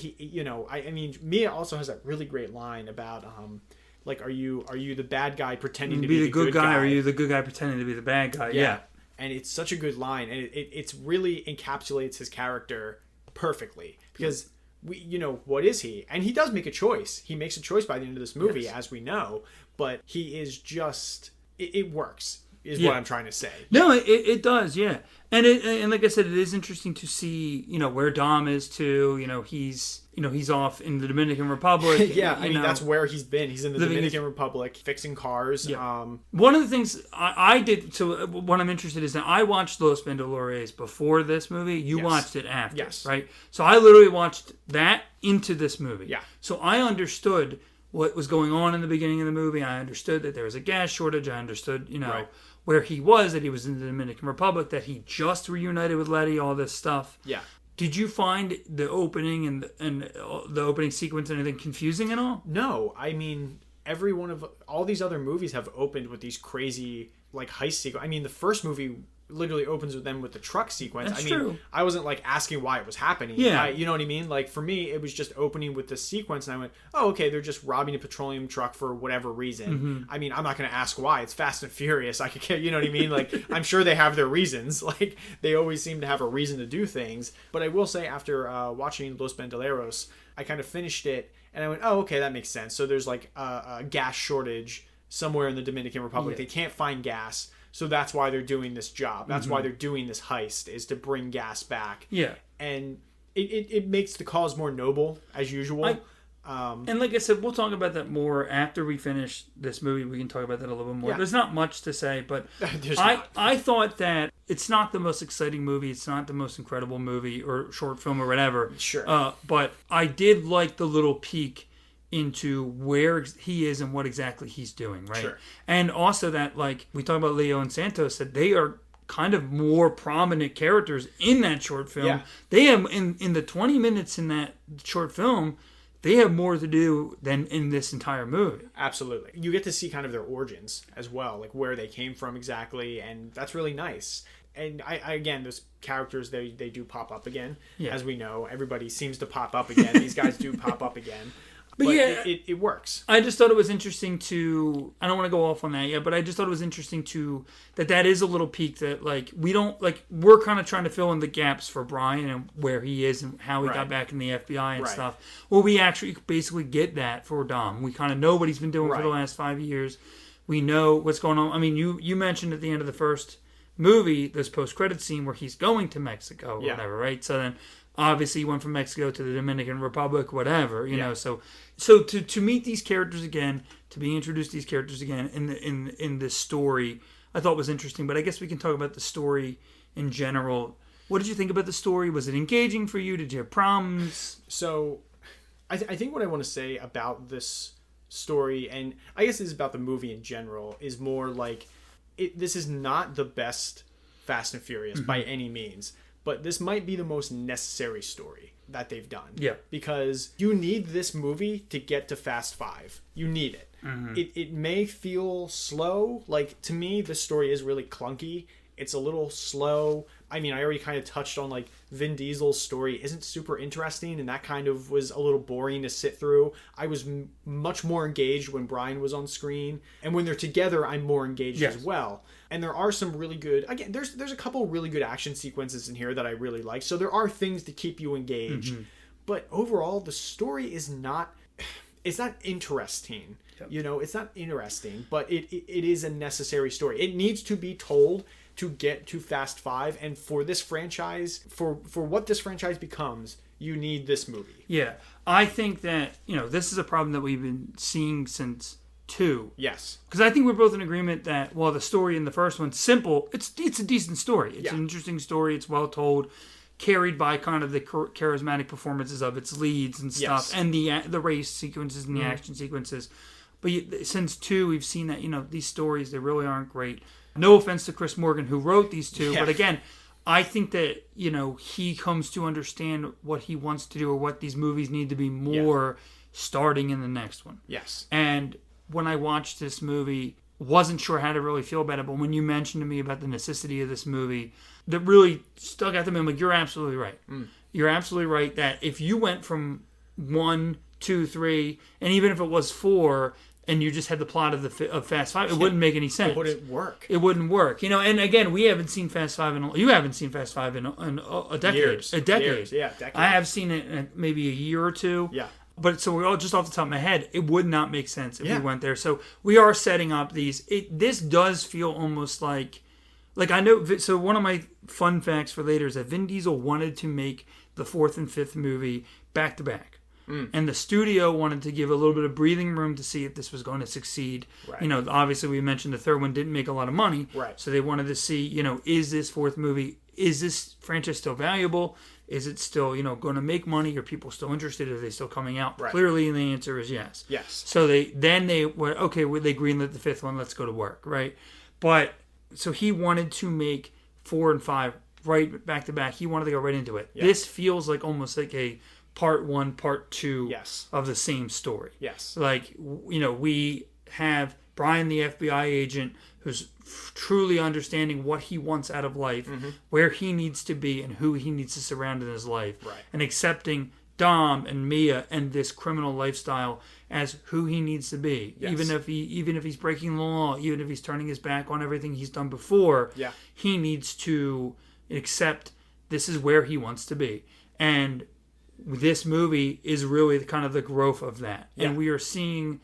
I mean, Mia also has that really great line about, are you the bad guy pretending to be the good guy? Or are you the good guy pretending to be the bad guy? Yeah. And it's such a good line, and it's really encapsulates his character perfectly, because what is he? And he does make a choice. He makes a choice by the end of this movie, as we know, but he is just it works. Is what I'm trying to say. No, it does, yeah. And like I said, it is interesting to see, where Dom is too. He's off in the Dominican Republic. Yeah, I mean, that's where he's been. He's in the Dominican Republic fixing cars. Yeah. One of the things I did, so what I'm interested in is that I watched Los Bandolores before this movie. You watched it after, yes. Right? So I literally watched that into this movie. Yeah. So I understood what was going on in the beginning of the movie. I understood that there was a gas shortage. I understood, Right. where he was, that he was in the Dominican Republic, that he just reunited with Letty, all this stuff. Yeah. Did you find the opening and the opening sequence and anything confusing at all? No, I mean, every one of all these other movies have opened with these crazy heist sequence. I mean, the first movie literally opens with them with the truck sequence. That's I mean, true. I wasn't asking why it was happening. Yeah. You know what I mean? For me, it was just opening with the sequence, and I went, oh, okay, they're just robbing a petroleum truck for whatever reason. Mm-hmm. I mean, I'm not going to ask why. It's Fast and Furious. I could, you know what I mean? I'm sure they have their reasons. They always seem to have a reason to do things. But I will say, after watching Los Bandoleros, I kind of finished it, and I went, oh, okay, that makes sense. So there's a gas shortage somewhere in the Dominican Republic. Yeah. They can't find gas. So that's why they're doing this job. That's why they're doing this heist, is to bring gas back. Yeah. And it makes the cause more noble, as usual. And like I said, we'll talk about that more after we finish this movie. We can talk about that a little bit more. Yeah. There's not much to say, but There's not. I thought that it's not the most exciting movie. It's not the most incredible movie or short film or whatever. Sure. But I did like the little peek into where he is and what exactly he's doing, right? Sure. And also that, we talk about Leo and Santos, that they are kind of more prominent characters in that short film. Yeah. They have, in the 20 minutes in that short film, they have more to do than in this entire movie. Absolutely. You get to see kind of their origins as well, where they came from exactly, and that's really nice. and I again, those characters, they do pop up again. Yeah. As we know, everybody seems to pop up again. These guys do pop up again. But yeah, it works. I just thought it was interesting to. I don't want to go off on that yet, but I just thought it was interesting to that is a little peak that like we're kind of trying to fill in the gaps for Brian and where he is and how he got back in the FBI and Right. stuff. Well, we actually basically get that for Dom. We kind of know what he's been doing for the last 5 years. We know what's going on. I mean, you mentioned at the end of the first movie this post-credit scene where he's going to Mexico or whatever, right? So then obviously he went from Mexico to the Dominican Republic, whatever, you know. So to meet these characters again, to be introduced to these characters again in this story, I thought was interesting. But I guess we can talk about the story in general. What did you think about the story? Was it engaging for you? Did you have problems? So, I think what I want to say about this story, and I guess this is about the movie in general, is more like this is not the best Fast and Furious by any means, but this might be the most necessary story that they've done. Yeah. Because you need this movie to get to Fast 5. You need it. It may feel slow. Like, to me, this story is really clunky. It's a little slow. I mean, I already kind of touched on, like, Vin Diesel's story isn't super interesting, and that kind of was a little boring to sit through. I was much more engaged when Brian was on screen, and when they're together, I'm more engaged as well. And there are some really good, again, there's a couple really good action sequences in here that I really like, so there are things to keep you engaged. But overall, the story is not, it's not interesting. You know, it's not interesting, but it is a necessary story. It needs to be told to get to Fast 5, and for this franchise, for what this franchise becomes, you need this movie. Yeah. I think that, you know, this is a problem that we've been seeing since 2. Yes. Because I think we're both in agreement that, while the story in the first one's simple, it's a decent story. It's an interesting story. It's well told, carried by kind of the charismatic performances of its leads and stuff, and the race sequences and the action sequences. But since 2, we've seen that, you know, these stories, they really aren't great. No offense to Chris Morgan, who wrote these 2, but again, I think that, you know, he comes to understand what he wants to do or what these movies need to be more starting in the next one. Yes. And when I watched this movie, wasn't sure how to really feel about it, but when you mentioned to me about the necessity of this movie, that really stuck out to me. I'm like, you're absolutely right. You're absolutely right that if you went from 1, 2, 3, and even if it was 4, and you just had the plot of Fast 5, it wouldn't make any sense. It wouldn't work. It wouldn't work. You know, and again, we haven't seen Fast 5 you haven't seen Fast 5 in a decade. Years. A decade. Years. Yeah, decade. I have seen it in maybe a year or 2. Yeah. But so we're all just off the top of my head, it would not make sense if we went there. So we are setting up these. This does feel almost like I know. So one of my fun facts for later is that Vin Diesel wanted to make the 4th and 5th movie back to back. And the studio wanted to give a little bit of breathing room to see if this was going to succeed. Right. You know, obviously we mentioned the 3rd one didn't make a lot of money. Right. So they wanted to see, you know, is this 4th movie, is this franchise still valuable? Is it still, you know, going to make money? Are people still interested? Are they still coming out? Right. Clearly the answer is yes. Yes. So they went, okay, they greenlit the 5th one, let's go to work, right? But, so he wanted to make 4 and 5 right back to back. He wanted to go right into it. Yeah. This feels like almost like a part 1, part 2 of the same story. Yes. Like, you know, we have Brian, the FBI agent, who's truly understanding what he wants out of life, where he needs to be, and who he needs to surround in his life, and accepting Dom and Mia and this criminal lifestyle as who he needs to be, even if he's breaking the law, even if he's turning his back on everything he's done before. He needs to accept this is where he wants to be, and this movie is really kind of the growth of that. And we are seeing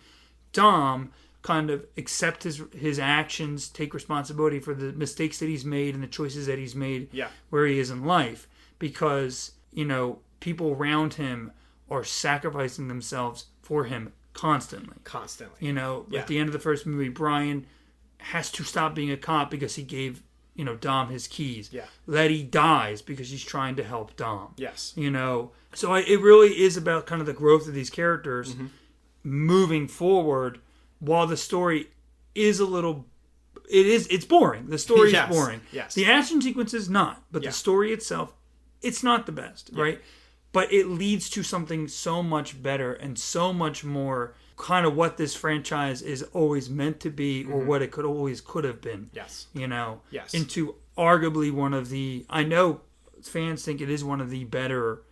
Dom kind of accept his actions, take responsibility for the mistakes that he's made and the choices that he's made where he is in life, because, you know, people around him are sacrificing themselves for him constantly. You know, at the end of the first movie, Brian has to stop being a cop because he gave, you know, Dom his keys. Letty dies because she's trying to help Dom. You know, so it really is about kind of the growth of these characters moving forward, while the story is a little, it's boring. The story is boring. The action sequence is not, but the story itself, it's not the best, right? But it leads to something so much better and so much more kind of what this franchise is always meant to be, or what it could have been. You know, into arguably one of the, I know fans think it is one of the better,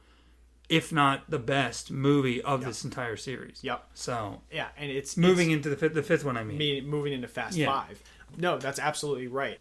if not the best movie of this entire series. Yep. So yeah, and it's moving into the fifth one. I mean, moving into Fast Five. No, that's absolutely right.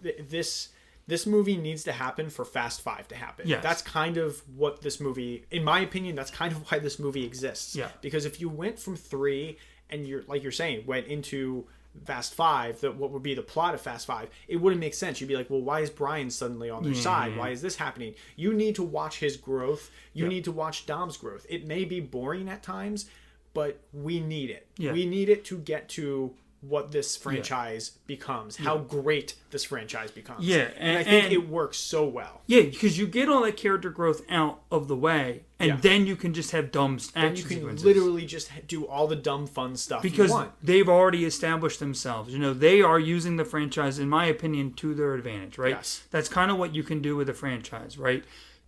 This movie needs to happen for Fast Five to happen. Yes. That's kind of what this movie, in my opinion, that's kind of why this movie exists. Yeah. Because if you went from 3 and you're saying, went into Fast Five, what would be the plot of Fast Five, it wouldn't make sense. You'd be like, well, why is Brian suddenly on their side? Why is this happening? You need to watch his growth. You need to watch Dom's growth. It may be boring at times, but we need it. Yeah. We need it to get to what this franchise becomes, how great this franchise becomes. Yeah, and I think it works so well. Yeah, because you get all that character growth out of the way, and then you can just have dumb action You can sequences. literally just do all the dumb fun stuff Because you want. they've already established themselves. They are using the franchise, in my opinion, to their advantage, right? Yes. That's kind of what you can do with a franchise, right?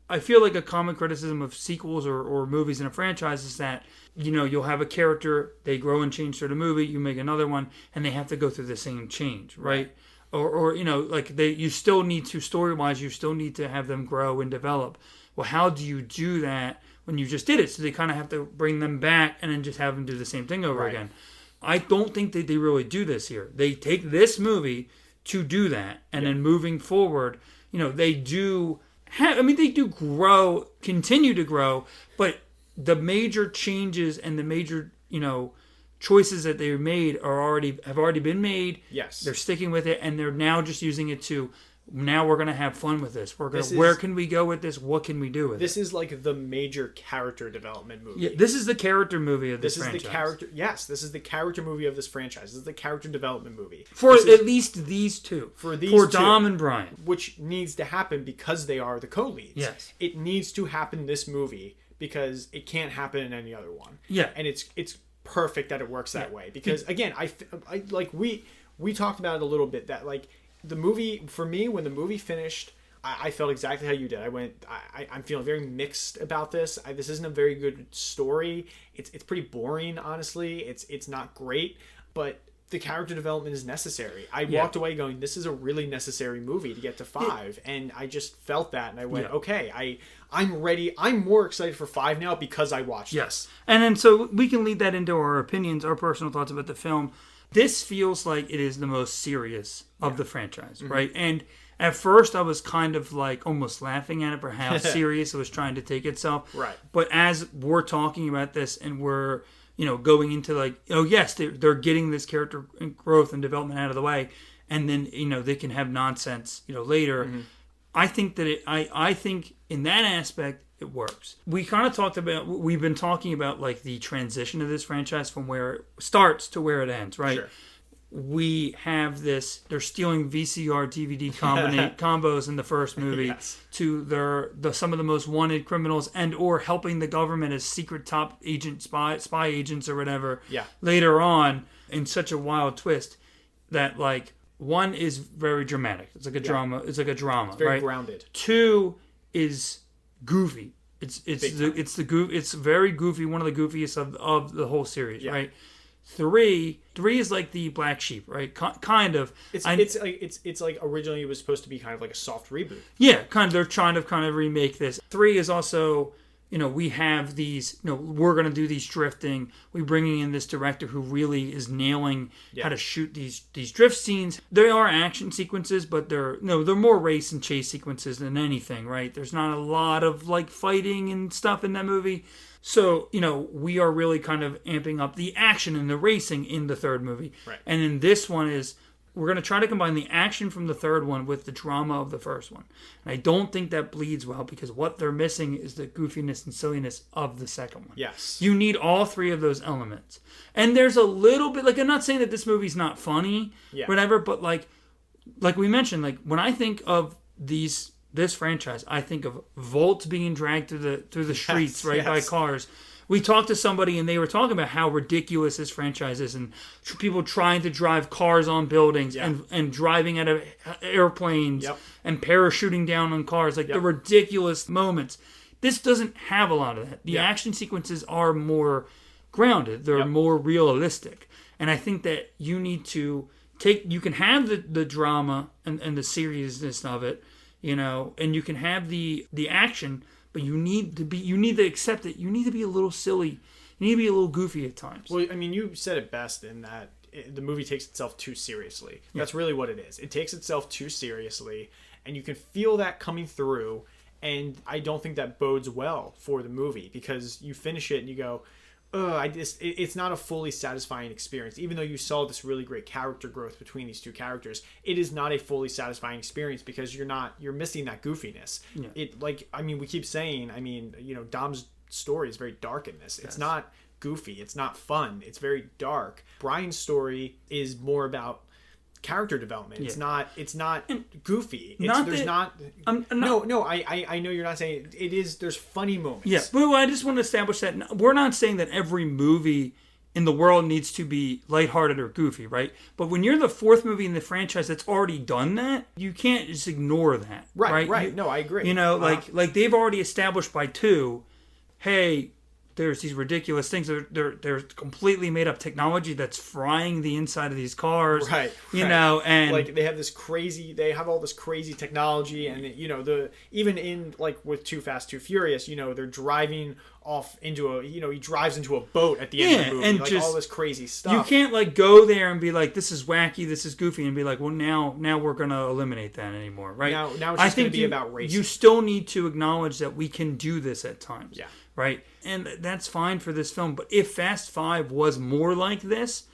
I feel like a common criticism of sequels or movies in a franchise is that, you'll have a character, they grow and change through the movie, you make another one, and they have to go through the same change, right? Or you still need to, story-wise, you still need to have them grow and develop. Well, how do you do that when you just did it? So they kind of have to bring them back and then just have them do the same thing over again. I don't think that they really do this here. They take this movie to do that, and then moving forward, they do they do grow, continue to grow, but the major changes and the major, choices that they made have already been made. Yes. They're sticking with it, and they're now just using it to, now we're going to have fun with this. Where can we go with this? What can we do with this? This is like the major character development movie. Yeah, this is the character movie of this franchise. This is the character movie of this franchise. This is the character development movie. For at least these two. For Dom and Brian. Which needs to happen because they are the co-leads. Yes. It needs to happen in this movie because it can't happen in any other one. Yeah. And it's perfect that it works that way. Because, again, I like we talked about it a little bit, that, like, the movie, for me, when the movie finished, I felt exactly how you did. I'm feeling very mixed about this. This isn't a very good story. It's pretty boring, honestly. It's not great, but the character development is necessary. I walked away going, this is a really necessary movie to get to 5, and I just felt that, and I went, okay, I'm ready. I'm more excited for 5 now because I watched this. And then so we can lead that into our opinions, our personal thoughts about the film. This feels like it is the most serious of the franchise, right? And at first I was kind of like almost laughing at it for how serious it was trying to take itself. Right. But as we're talking about this and we're, going into like, oh yes, they're getting this character growth and development out of the way, and then, they can have nonsense, later. Mm-hmm. I think that I think in that aspect it works. We've been talking about like the transition of this franchise from where it starts to where it ends, right? Sure. We have this, they're stealing VCR DVD combos in the first movie to some of the most wanted criminals and or helping the government as secret top agent spy agents or whatever later on, in such a wild twist that, like, one is very dramatic. It's like a drama. It's like a drama. It's very right? grounded. 2 is goofy. It's very goofy. One of the goofiest of the whole series, right? 3 is like the black sheep, right? Kind of. It's like originally it was supposed to be kind of like a soft reboot. Yeah, kind of. They're trying to kind of remake this. 3 is also, we have these, we're going to do these drifting. We're bringing in this director who really is nailing how to shoot these drift scenes. They are action sequences, but they're more race and chase sequences than anything, right? There's not a lot of like fighting and stuff in that movie. So, we are really kind of amping up the action and the racing in the third movie. Right. And in this one we're going to try to combine the action from the third one with the drama of the first one. And I don't think that bleeds well because what they're missing is the goofiness and silliness of the second one. Yes. You need all 3 of those elements. And there's a little bit, like, I'm not saying that this movie's not funny, whatever, but like we mentioned, like, when I think of this franchise, I think of Volt being dragged through the streets, by cars. We talked to somebody and they were talking about how ridiculous this franchise is, and people trying to drive cars on buildings and driving out of airplanes and parachuting down on cars, like the ridiculous moments. This doesn't have a lot of that. The action sequences are more grounded. They're more realistic. And I think that you need to you can have the drama and the seriousness of it, and you can have the action, but you need to accept it. You need to be a little silly. You need to be a little goofy at times. Well, I mean, you said it best in that the movie takes itself too seriously. That's really what it is. It takes itself too seriously, and you can feel that coming through, and I don't think that bodes well for the movie, because you finish it and you go, it's not a fully satisfying experience. Even though you saw this really great character growth between these two characters, it is not a fully satisfying experience, because you're missing that goofiness. We keep saying, Dom's story is very dark in this. It's not goofy. It's not fun. It's very dark. Brian's story is more about character development. It's not goofy. I know you're not saying it is. There's funny moments. Yeah, but I just want to establish that we're not saying that every movie in the world needs to be lighthearted or goofy, right? But when you're the fourth movie in the franchise that's already done that, you can't just ignore that. Right. No, I agree. Like they've already established by 2, hey, there's these ridiculous things. They're completely made up technology that's frying the inside of these cars. Right. And like they have all this crazy technology, and even in like with Too Fast, Too Furious, they're driving off into he drives into a boat at the end of the movie, and just all this crazy stuff. You can't like go there and be like, this is wacky, this is goofy, and be like, well, now we're gonna eliminate that anymore, right? Now it's just gonna be about racing. You still need to acknowledge that we can do this at times. Yeah. Right? And that's fine for this film. But if Fast 5 was more like this,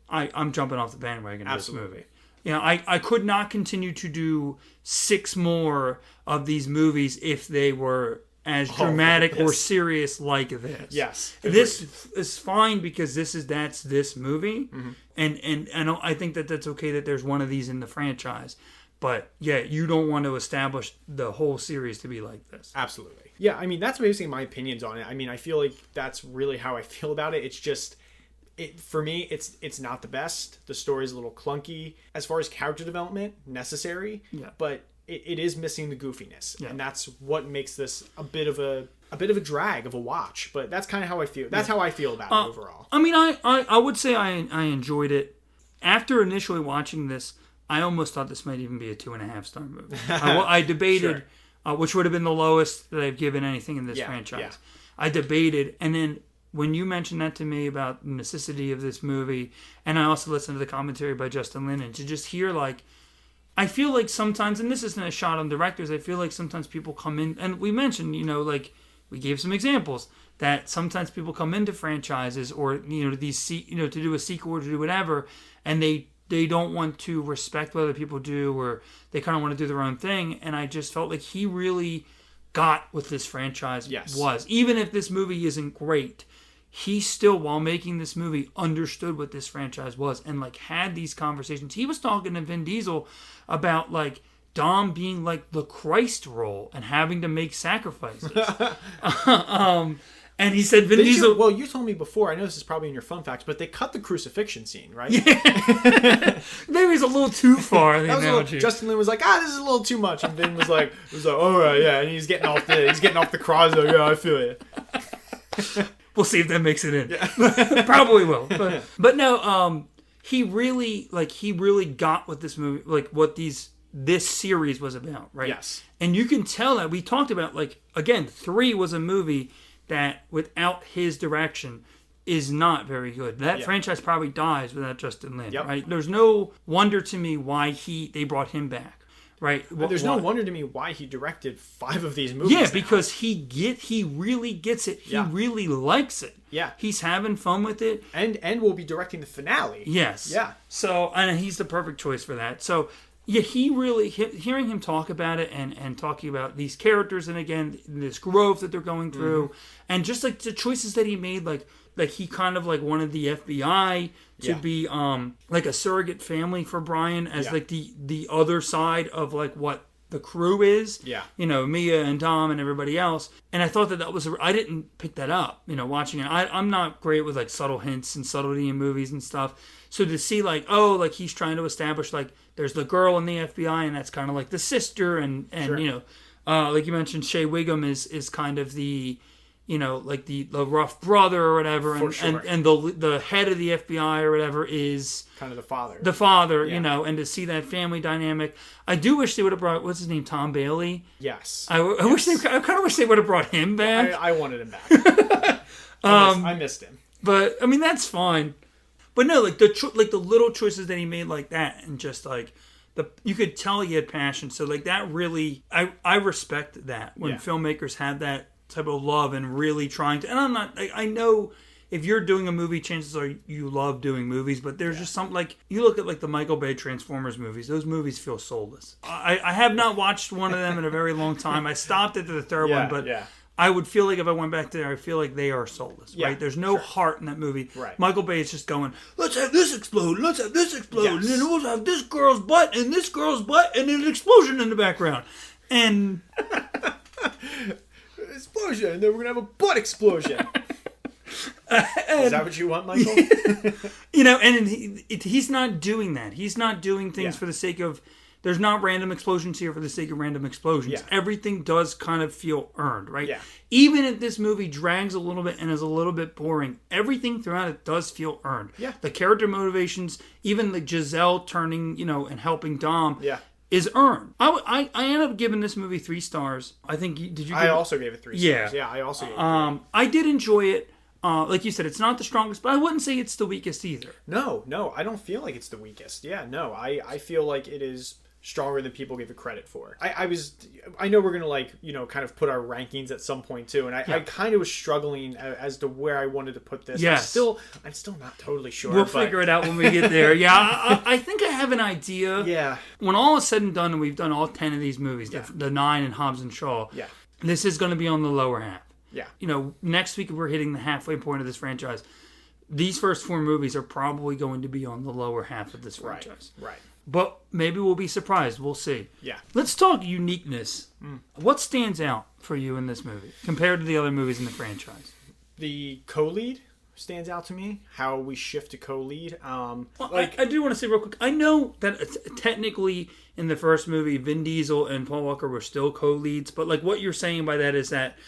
I'm jumping off the bandwagon of this movie. I could not continue to do 6 more of these movies if they were as dramatic or serious like this. Yes. This is fine because that's this movie. Mm-hmm. And I think that's okay that there's one of these in the franchise. But yeah, you don't want to establish the whole series to be like this. Absolutely. Yeah, that's basically my opinions on it. I feel like that's really how I feel about it. It's just, for me, it's not the best. The story's a little clunky. As far as character development, necessary, but it is missing the goofiness. Yeah. And that's what makes this a bit of a drag of a watch. But that's kind of how I feel. That's how I feel about it overall. I would say I enjoyed it. After initially watching this, I almost thought this might even be a 2.5-star movie. I debated, which would have been the lowest that I've given anything in this franchise. Yeah. I debated, and then when you mentioned that to me about the necessity of this movie, and I also listened to the commentary by Justin Lin, and to just hear I feel like sometimes, and this isn't a shot on directors, I feel like sometimes people come in, and we mentioned, we gave some examples that sometimes people come into franchises or these to do a sequel or to do whatever, and they don't want to respect what other people do, or they kind of want to do their own thing. And I just felt like he really got what this franchise was. Even if this movie isn't great, he still, while making this movie, understood what this franchise was and had these conversations. He was talking to Vin Diesel about Dom being the Christ role and having to make sacrifices. And he said Vin Diesel... Well, you told me before, I know this is probably in your fun facts, but they cut the crucifixion scene, right? Yeah. Maybe it's a little too far, the analogy. Justin Lin was like, this is a little too much. And Vin was like, all right, yeah. And he's getting off the cross. Yeah, I feel it. We'll see if that makes it in. Yeah. Probably will. But no, he really got what this movie, what this series was about, right? Yes. And you can tell that we talked about, again, 3 was a movie that without his direction is not very good. That franchise probably dies without Justin Lin, right? There's no wonder to me why they brought him back, right? There's no wonder to me why he directed 5 of these movies. Yeah, because he really gets it. He really likes it. Yeah. He's having fun with it. And will be directing the finale. Yes. Yeah. So, and he's the perfect choice for that. So, yeah, he really, hearing him talk about it and talking about these characters and again, this growth that they're going through and just the choices that he made, he kind of wanted the FBI to be a surrogate family for Brian as the other side of what the crew is. Yeah. Mia and Dom and everybody else. And I thought that was, I didn't pick that up, watching it. I'm not great with subtle hints and subtlety in movies and stuff. So to see he's trying to establish there's the girl in the FBI and that's kind of the sister and sure. Like you mentioned, Shea Wiggum is kind of the like the rough brother or whatever, For sure. and the head of the FBI or whatever is Kind of the father. the father, Yeah. and to see that family dynamic. I do wish they would have brought, what's his name, Tom Bailey. Yes. I kind of wish they would have brought him back. I wanted him back. I missed him. But I mean, that's fine. But no, like the little choices that he made, like that, and just like you could tell he had passion. So like that really, I respect that when Yeah. filmmakers have that type of love and really trying to. And I'm not. I know if you're doing a movie, chances are you love doing movies. But there's just something like you look at like the Michael Bay Transformers movies. Those movies feel soulless. I have not watched one of them in a very long time. I stopped at the third one, but. Yeah. I would feel like if I went back there, I feel like they are soulless, Yeah, right? There's no heart in that movie. Right. Michael Bay is just going, let's have this explode, let's have this explode, Yes. and then we'll have this girl's butt, and this girl's butt, and then an explosion in the background. And Explosion, and then we're going to have a butt explosion. Is that what you want, Michael? and he's not doing that. He's not doing things Yeah. for the sake of, there's not random explosions here for the sake of random explosions. Yeah. Everything does kind of feel earned, right? Yeah. Even if this movie drags a little bit and is a little bit boring, everything throughout it does feel earned. Yeah. The character motivations, even the Giselle turning, and helping Dom, Yeah. is earned. I ended up giving this movie 3 stars. I think, did you give I it? also gave it 3 stars. Yeah, I also gave it 3. I did enjoy it. Like you said, it's not the strongest, but I wouldn't say it's the weakest either. No, I don't feel like it's the weakest. Yeah, no, I feel like it is stronger than people give it credit for. I know we're gonna kind of put our rankings at some point too, and I kind of was struggling as to where I wanted to put this. Yes. I'm still not totally sure. We'll but figure it out when we get there. Yeah, I think I have an idea. Yeah, When all is said and done, and we've done all 10 of these movies, Yeah. the 9 and Hobbs and Shaw, yeah, this is going to be on the lower half. yeah, Next week we're hitting the halfway point of this franchise. These first 4 movies are probably going to be on the lower half of this franchise. right. But maybe we'll be surprised. We'll see. Yeah. Let's talk uniqueness. What stands out for you in this movie compared to the other movies in the franchise? The co-lead stands out to me. How we shift to co-lead. Well, I do want to say real quick. I know that technically in the first movie, Vin Diesel and Paul Walker were still co-leads, but like what you're saying by that is that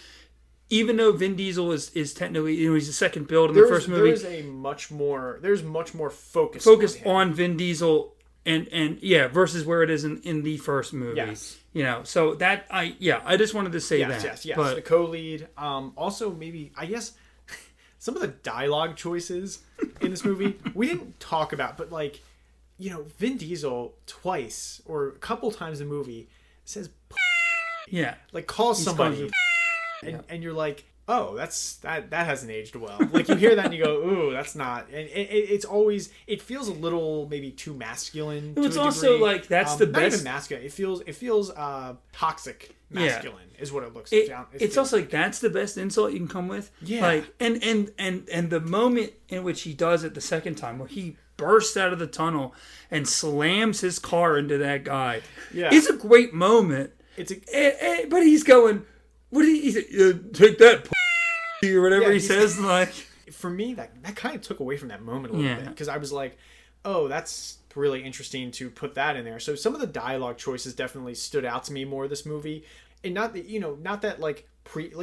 even though Vin Diesel is technically, he's the second build in the first movie, there's much more focus on Vin Diesel and versus where it is in the first movie. Yes. So that I just wanted to say that. Yes. But The co-lead. Also, maybe I guess some of the dialogue choices in this movie we didn't talk about, but Vin Diesel twice or a couple times in the movie says calls somebody, and you're like, oh, that hasn't aged well. Like you hear that and you go, ooh, that's not. And it's always, it feels a little maybe too masculine. It's to a also degree. like that's the not best. even masculine. It feels toxic masculine is what it looks. It's also like that's the best insult you can come with. Yeah. Like and the moment in which he does it the second time, where he bursts out of the tunnel and slams his car into that guy. Yeah. It's a great moment. But he's going, what did he say? Take that, or whatever he says. Like, for me, that kind of took away from that moment a little bit, because I was like, oh, that's really interesting to put that in there. So some of the dialogue choices definitely stood out to me more this movie, and not that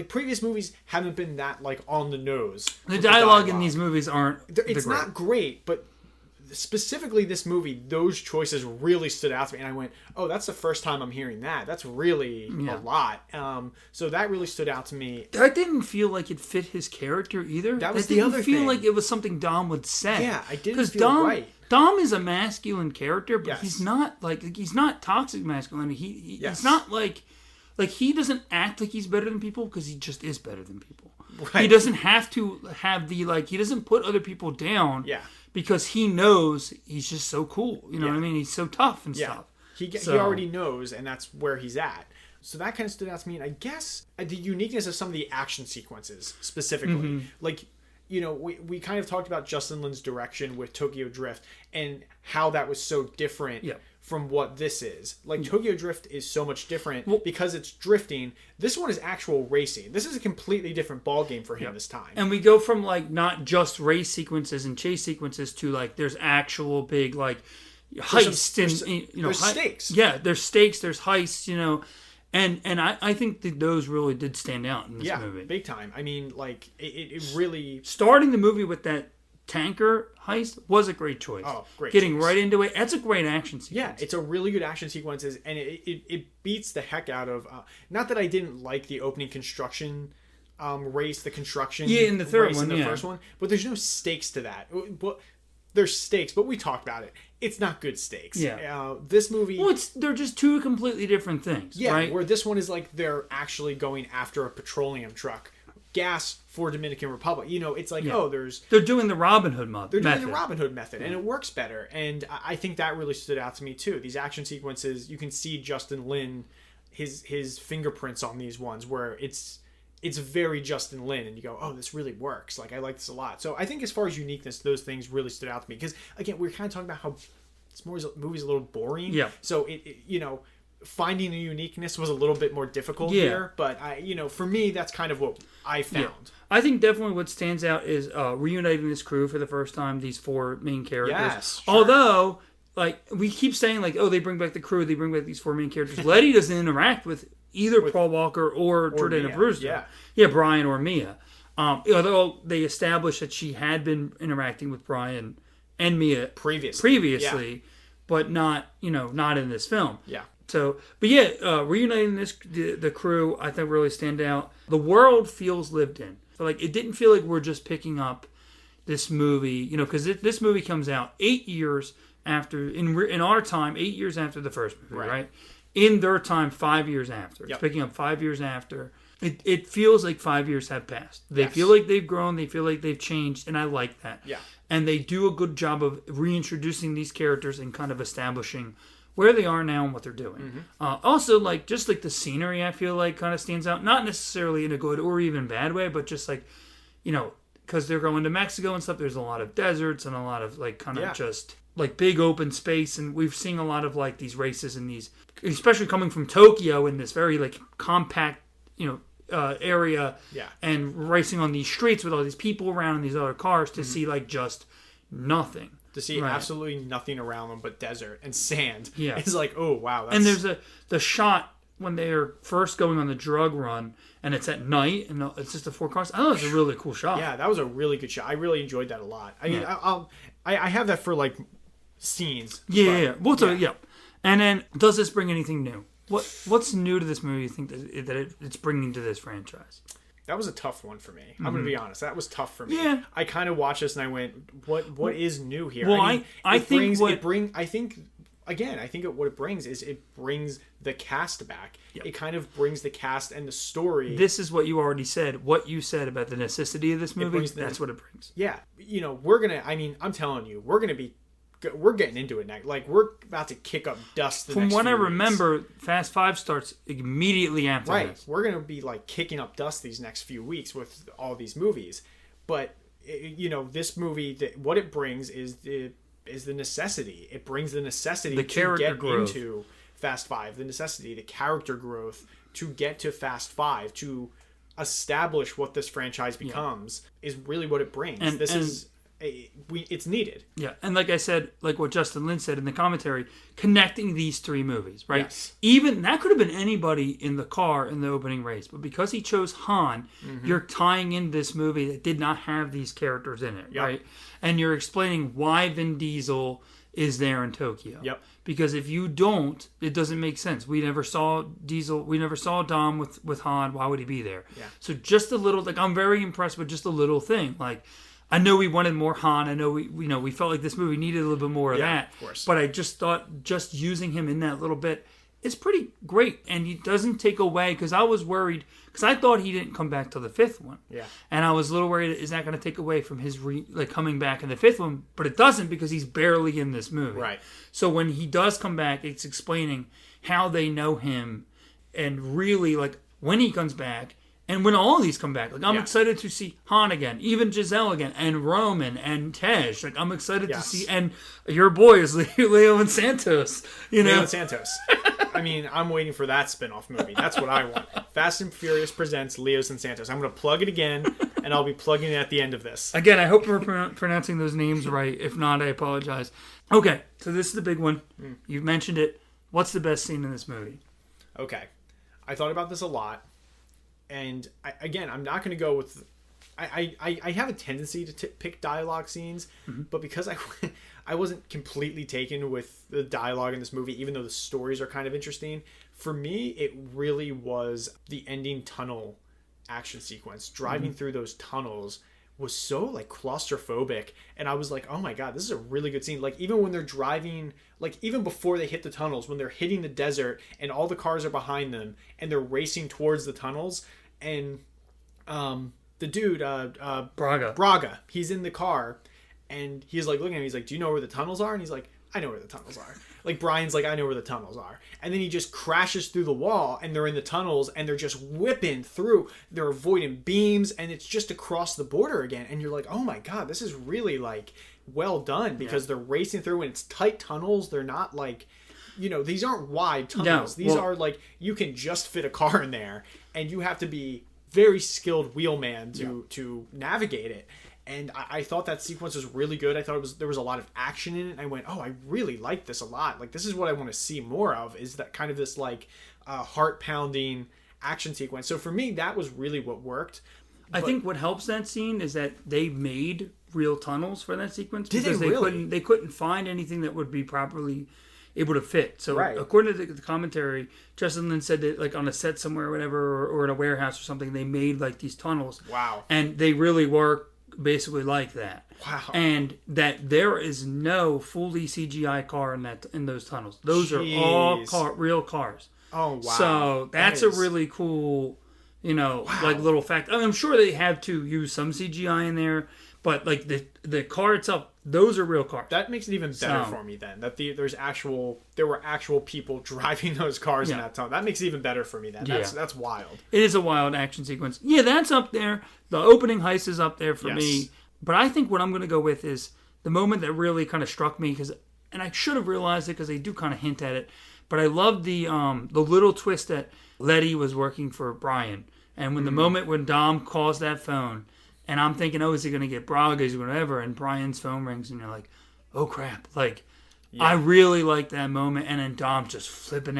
previous movies haven't been that on the nose. The dialogue in these movies aren't. It's not great, but specifically this movie, those choices really stood out to me, and I went, oh, that's the first time I'm hearing that. That's really a lot. So that really stood out to me. I didn't feel like it fit his character either. That was the other thing. Didn't feel like it was something Dom would say. Yeah, I didn't feel right. Dom is a masculine character, but Yes. he's not toxic masculine. Yes. He's not like he doesn't act like he's better than people, because he just is better than people. Right. He doesn't have to have he doesn't put other people down. Yeah. Because he knows he's just so cool. You know what I mean? He's so tough and stuff. He already knows, and that's where he's at. So that kind of stood out to me. And I guess the uniqueness of some of the action sequences specifically. We kind of talked about Justin Lin's direction with Tokyo Drift and how that was so different from what this is. Tokyo Drift is so much different because it's drifting. This one is actual racing. This is a completely different ballgame for him this time. And we go from not just race sequences and chase sequences to there's actual big heists there's and stakes. Yeah, there's stakes, there's heists, And I think that those really did stand out in this movie. Big time. I mean, like, it really... Starting the movie with that tanker heist was a great choice. Oh, great Getting choice. right into it. That's a great action sequence. Yeah, it's a really good action sequences, and it beats the heck out of... not that I didn't like the opening construction race, the construction in the third race one, in the first one, but there's no stakes to that. Well, there's stakes, but we talked about it. It's not good stakes. Yeah. This movie... Well, they're just two completely different things, right? Where this one is like they're actually going after a petroleum truck. Gas for Dominican Republic. It's like, They're doing the Robin Hood method. They're doing the Robin Hood method, and it works better. And I think that really stood out to me, too. These action sequences, you can see Justin Lin, his fingerprints on these ones, where it's very Justin Lin, and you go, oh, this really works. Like, I like this a lot. So I think as far as uniqueness, those things really stood out to me. Because, again, we were kind of talking about how this movie's a little boring. Yeah. So, finding the uniqueness was a little bit more difficult here. But, for me, that's kind of what I found. Yeah. I think definitely what stands out is reuniting this crew for the first time, these four main characters. Yes, sure. Although, like, we keep saying, like, oh, they bring back the crew, they bring back these four main characters. Letty doesn't interact with either Paul Walker or Jordana Mia. Brewster. Yeah, Brian or Mia. Although they established that she had been interacting with Brian and Mia previously, but not in this film. Yeah. So, but yeah, reuniting the crew, I think really stand out. The world feels lived in. So, like, it didn't feel like we're just picking up this movie, because this movie comes out 8 years after, in our time, 8 years after the first movie, right? In their time, 5 years after. It's picking up 5 years after. It feels like 5 years have passed. They feel like they've grown. They feel like they've changed, and I like that. Yeah. And they do a good job of reintroducing these characters and kind of establishing where they are now and what they're doing. Also, like, just like the scenery, I feel like kind of stands out. Not necessarily in a good or even bad way, but just like, because they're going to Mexico and stuff. There's a lot of deserts and a lot of like kind of just like big open space, and we've seen a lot of like these races and these, especially coming from Tokyo in this very like compact, area, and racing on these streets with all these people around and these other cars to see like just nothing. To see absolutely nothing around them but desert and sand. Yeah. It's like, oh, wow. And there's the shot when they're first going on the drug run, and it's at night, and it's just the four cars. I thought it was a really cool shot. Yeah, that was a really good shot. I really enjoyed that a lot. I mean, I have that for, like, scenes. Yeah. And then, does this bring anything new? What's new to this movie you think that it's bringing to this franchise? That was a tough one for me. I'm going to be honest. That was tough for me. Yeah. I kind of watched this and I went, what is new here? Well, I think what it brings is it brings the cast back. Yep. It kind of brings the cast and the story. This is what you already said. What you said about the necessity of this movie, that's what it brings. Yeah. I'm telling you, we're getting into it now. Like, we're about to kick up dust From what I remember, Fast 5 starts immediately after this. We're going to be, like, kicking up dust these next few weeks with all these movies. But, this movie, what it brings is the necessity. It brings the necessity to get into Fast 5. The necessity, the character growth to get to Fast 5, to establish what this franchise becomes is really what it brings. It's needed. Yeah, and like I said, like what Justin Lin said in the commentary, connecting these three movies, right? Yes. Even that could have been anybody in the car in the opening race, but because he chose Han, you're tying in this movie that did not have these characters in it, right? And you're explaining why Vin Diesel is there in Tokyo. Yep. Because if you don't, it doesn't make sense. We never saw Diesel. We never saw Dom with Han. Why would he be there? Yeah. So just a little, like, I'm very impressed with just a little thing, like. I know we wanted more Han. I know we felt like this movie needed a little bit more of that. Of course. But I just thought just using him in that little bit is pretty great, and he doesn't take away, because I was worried, because I thought he didn't come back till the fifth one. Yeah. And I was a little worried, is that going to take away from his coming back in the fifth one? But it doesn't, because he's barely in this movie. Right. So when he does come back, it's explaining how they know him, and really like when he comes back. And when all of these come back, like, I'm excited to see Han again, even Giselle again, and Roman and Tej. Like, I'm excited to see, and your boy is Leo and Santos. Leo and Santos. I mean, I'm waiting for that spin-off movie. That's what I want. Fast and Furious presents Leos and Santos. I'm going to plug it again, and I'll be plugging it at the end of this. Again, I hope we're pronouncing those names right. If not, I apologize. Okay, so this is the big one. You've mentioned it. What's the best scene in this movie? Okay. I thought about this a lot, and I'm not going to go with. I have a tendency to pick dialogue scenes, but because I wasn't completely taken with the dialogue in this movie, even though the stories are kind of interesting. For me, it really was the ending tunnel action sequence. Driving through those tunnels was so like claustrophobic, and I was like, oh my god, this is a really good scene. Like even when they're driving, like even before they hit the tunnels, when they're hitting the desert and all the cars are behind them and they're racing towards the tunnels, and the dude Braga, he's in the car and he's like looking at him, he's like, do you know where the tunnels are? And he's like, I know where the tunnels are. Like Brian's like, I know where the tunnels are. And then he just crashes through the wall and they're in the tunnels and they're just whipping through. They're avoiding beams and it's just across the border again. And you're like, oh my God, this is really like well done, because they're racing through and it's tight tunnels. They're not like, you know, these aren't wide tunnels. These are like, you can just fit a car in there and you have to be very skilled wheelman to navigate it. And I thought that sequence was really good. I thought there was a lot of action in it. And I went, oh, I really like this a lot. Like, this is what I want to see more of, is that kind of this, like, heart-pounding action sequence. So for me, that was really what worked. I think what helps that scene is that they made real tunnels for that sequence. Did because they really? They couldn't find anything that would be properly able to fit. So Right. according to the commentary, Justin Lin said that like on a set somewhere or whatever, or in a warehouse or something, they made like these tunnels. Wow. And they really were basically like that. Wow. And that there is no fully CGI car in those tunnels. Those are all real cars. Oh, wow. So that's a really cool, you know, like little fact. I mean, I'm sure they had to use some CGI in there, but like the car itself, those are real cars. That makes it even better for me then. That there were actual people driving those cars in that tunnel. That makes it even better for me then. That's wild. It is a wild action sequence. Yeah, that's up there. The opening heist is up there for me. But I think what I'm going to go with is the moment that really kind of struck me, and I should have realized it because they do kind of hint at it. But I loved the little twist that Letty was working for Brian, and when the moment when Dom calls that phone. And I'm thinking, oh, is he going to get Braga's or whatever? And Brian's phone rings, and you're like, oh, crap. Like, I really like that moment. And then Dom just flips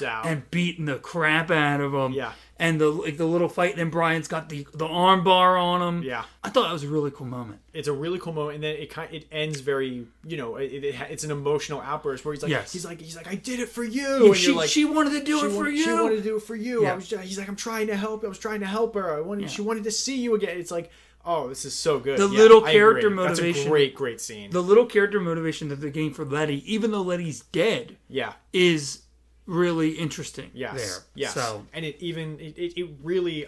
out. And beating the crap out of him. Yeah. And the little fight, and Brian's got the arm bar on him. Yeah. I thought that was a really cool moment. It's a really cool moment. And then it ends very, you know, it's an emotional outburst where he's like, he's like, I did it for you. And she wanted to do it for you. She wanted to do it for you. Yeah. He's like, I'm trying to help. I was trying to help her. She wanted to see you again. It's like, oh, this is so good. The little character motivation. That's a great scene. The little character motivation that they're getting for Letty, even though Letty's dead, is really interesting. Yes. So, and it really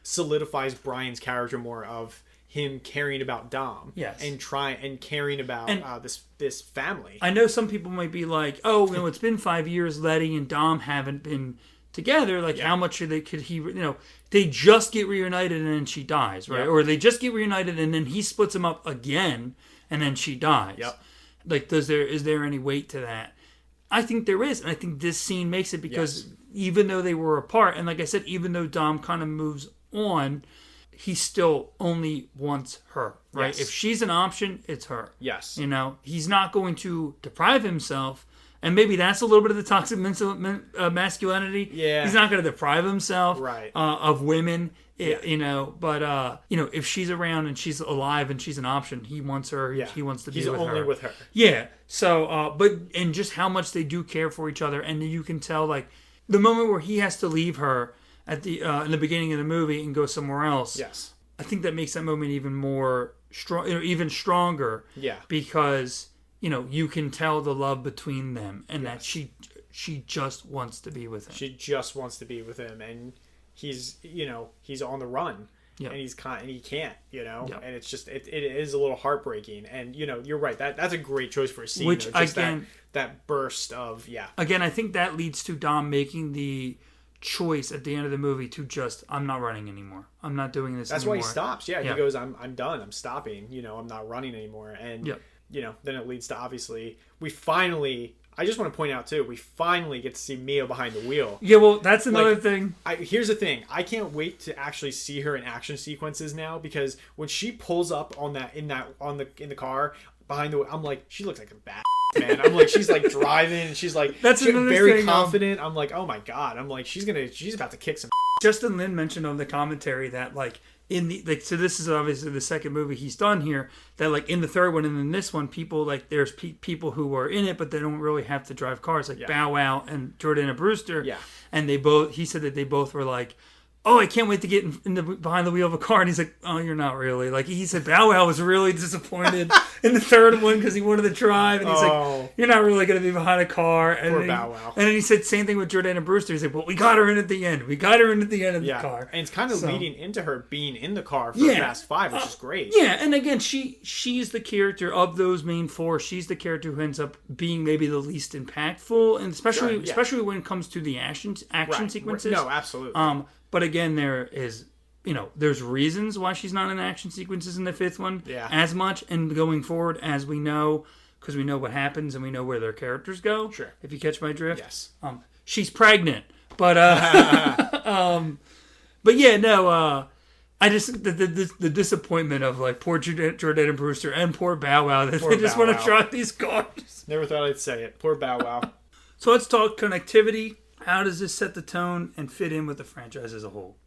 solidifies Brian's character more, of him caring about Dom. Yes. And caring about this family. I know some people might be like, oh, you know, it's been 5 years. Letty and Dom haven't been together. Like, how much could he, you know, they just get reunited and then she dies, right? Yep. Or they just get reunited and then he splits them up again and then she dies. Yep. Like, is there any weight to that? I think there is, and I think this scene makes it, because even though they were apart, and like I said, even though Dom kind of moves on, he still only wants her, right? Yes. If she's an option, it's her. Yes. You know, he's not going to deprive himself. And maybe that's a little bit of the toxic masculinity. Yeah. He's not going to deprive himself right. Of women, you know. But, you know, if she's around and she's alive and she's an option, he wants her. Yeah. He wants to be with her. He's only with her. Yeah. So, and just how much they do care for each other. And you can tell, like, the moment where he has to leave her at the in the beginning of the movie and go somewhere else. Yes. I think that makes that moment even more strong, you know, even stronger. Yeah. Because, you know, you can tell the love between them, and that she just wants to be with him. She just wants to be with him, and he's, you know, he's on the run, and he can't, you know, and it's just it is a little heartbreaking, and you know, you're right, that's a great choice for a scene, which just again, that burst of Again, I think that leads to Dom making the choice at the end of the movie to just, I'm not running anymore. I'm not doing this. That's anymore. why he stops. Yeah, he goes, I'm done. I'm stopping. You know, I'm not running anymore, and. You know, then it leads to, obviously, I just want to point out, too, we finally get to see Mia behind the wheel. Yeah, well, that's another thing. Here's the thing. I can't wait to actually see her in action sequences now, because when she pulls up in the car behind the wheel, I'm like, she looks like a bad man. I'm like, she's like driving and she's like That's another very thing, confident. I'm like, oh my god. I'm like, she's about to kick some. Justin Lin mentioned on the commentary that like in the like, so this is obviously the second movie he's done here, that like in the third one and in this one, people like there's people who are in it but they don't really have to drive cars, like Bow Wow and Jordana Brewster. Yeah. And he said that they both were like, oh, I can't wait to get behind the wheel of a car. And he's like, oh, you're not really. Like, he said Bow Wow was really disappointed in the third one because he wanted to drive. And he's like, you're not really going to be behind a car. And Poor Bow Wow. And then he said same thing with Jordana Brewster. He's like, well, we got her in at the end. We got her in at the end of the car. And it's kind of leading into her being in the car for Fast 5, which is great. Yeah, and again, she's the character of those main four. She's the character who ends up being maybe the least impactful, and especially when it comes to the action sequences. No, absolutely. But again, there is, there's reasons why she's not in action sequences in the fifth one as much, and going forward, as we know, because we know what happens and we know where their characters go. Sure. If you catch my drift. Yes. She's pregnant, but but yeah, no. I just the disappointment of like poor Jordana Brewster and poor Bow Wow that they just want to drive these cars. Never thought I'd say it. Poor Bow Wow. So let's talk connectivity. How does this set the tone and fit in with the franchise as a whole?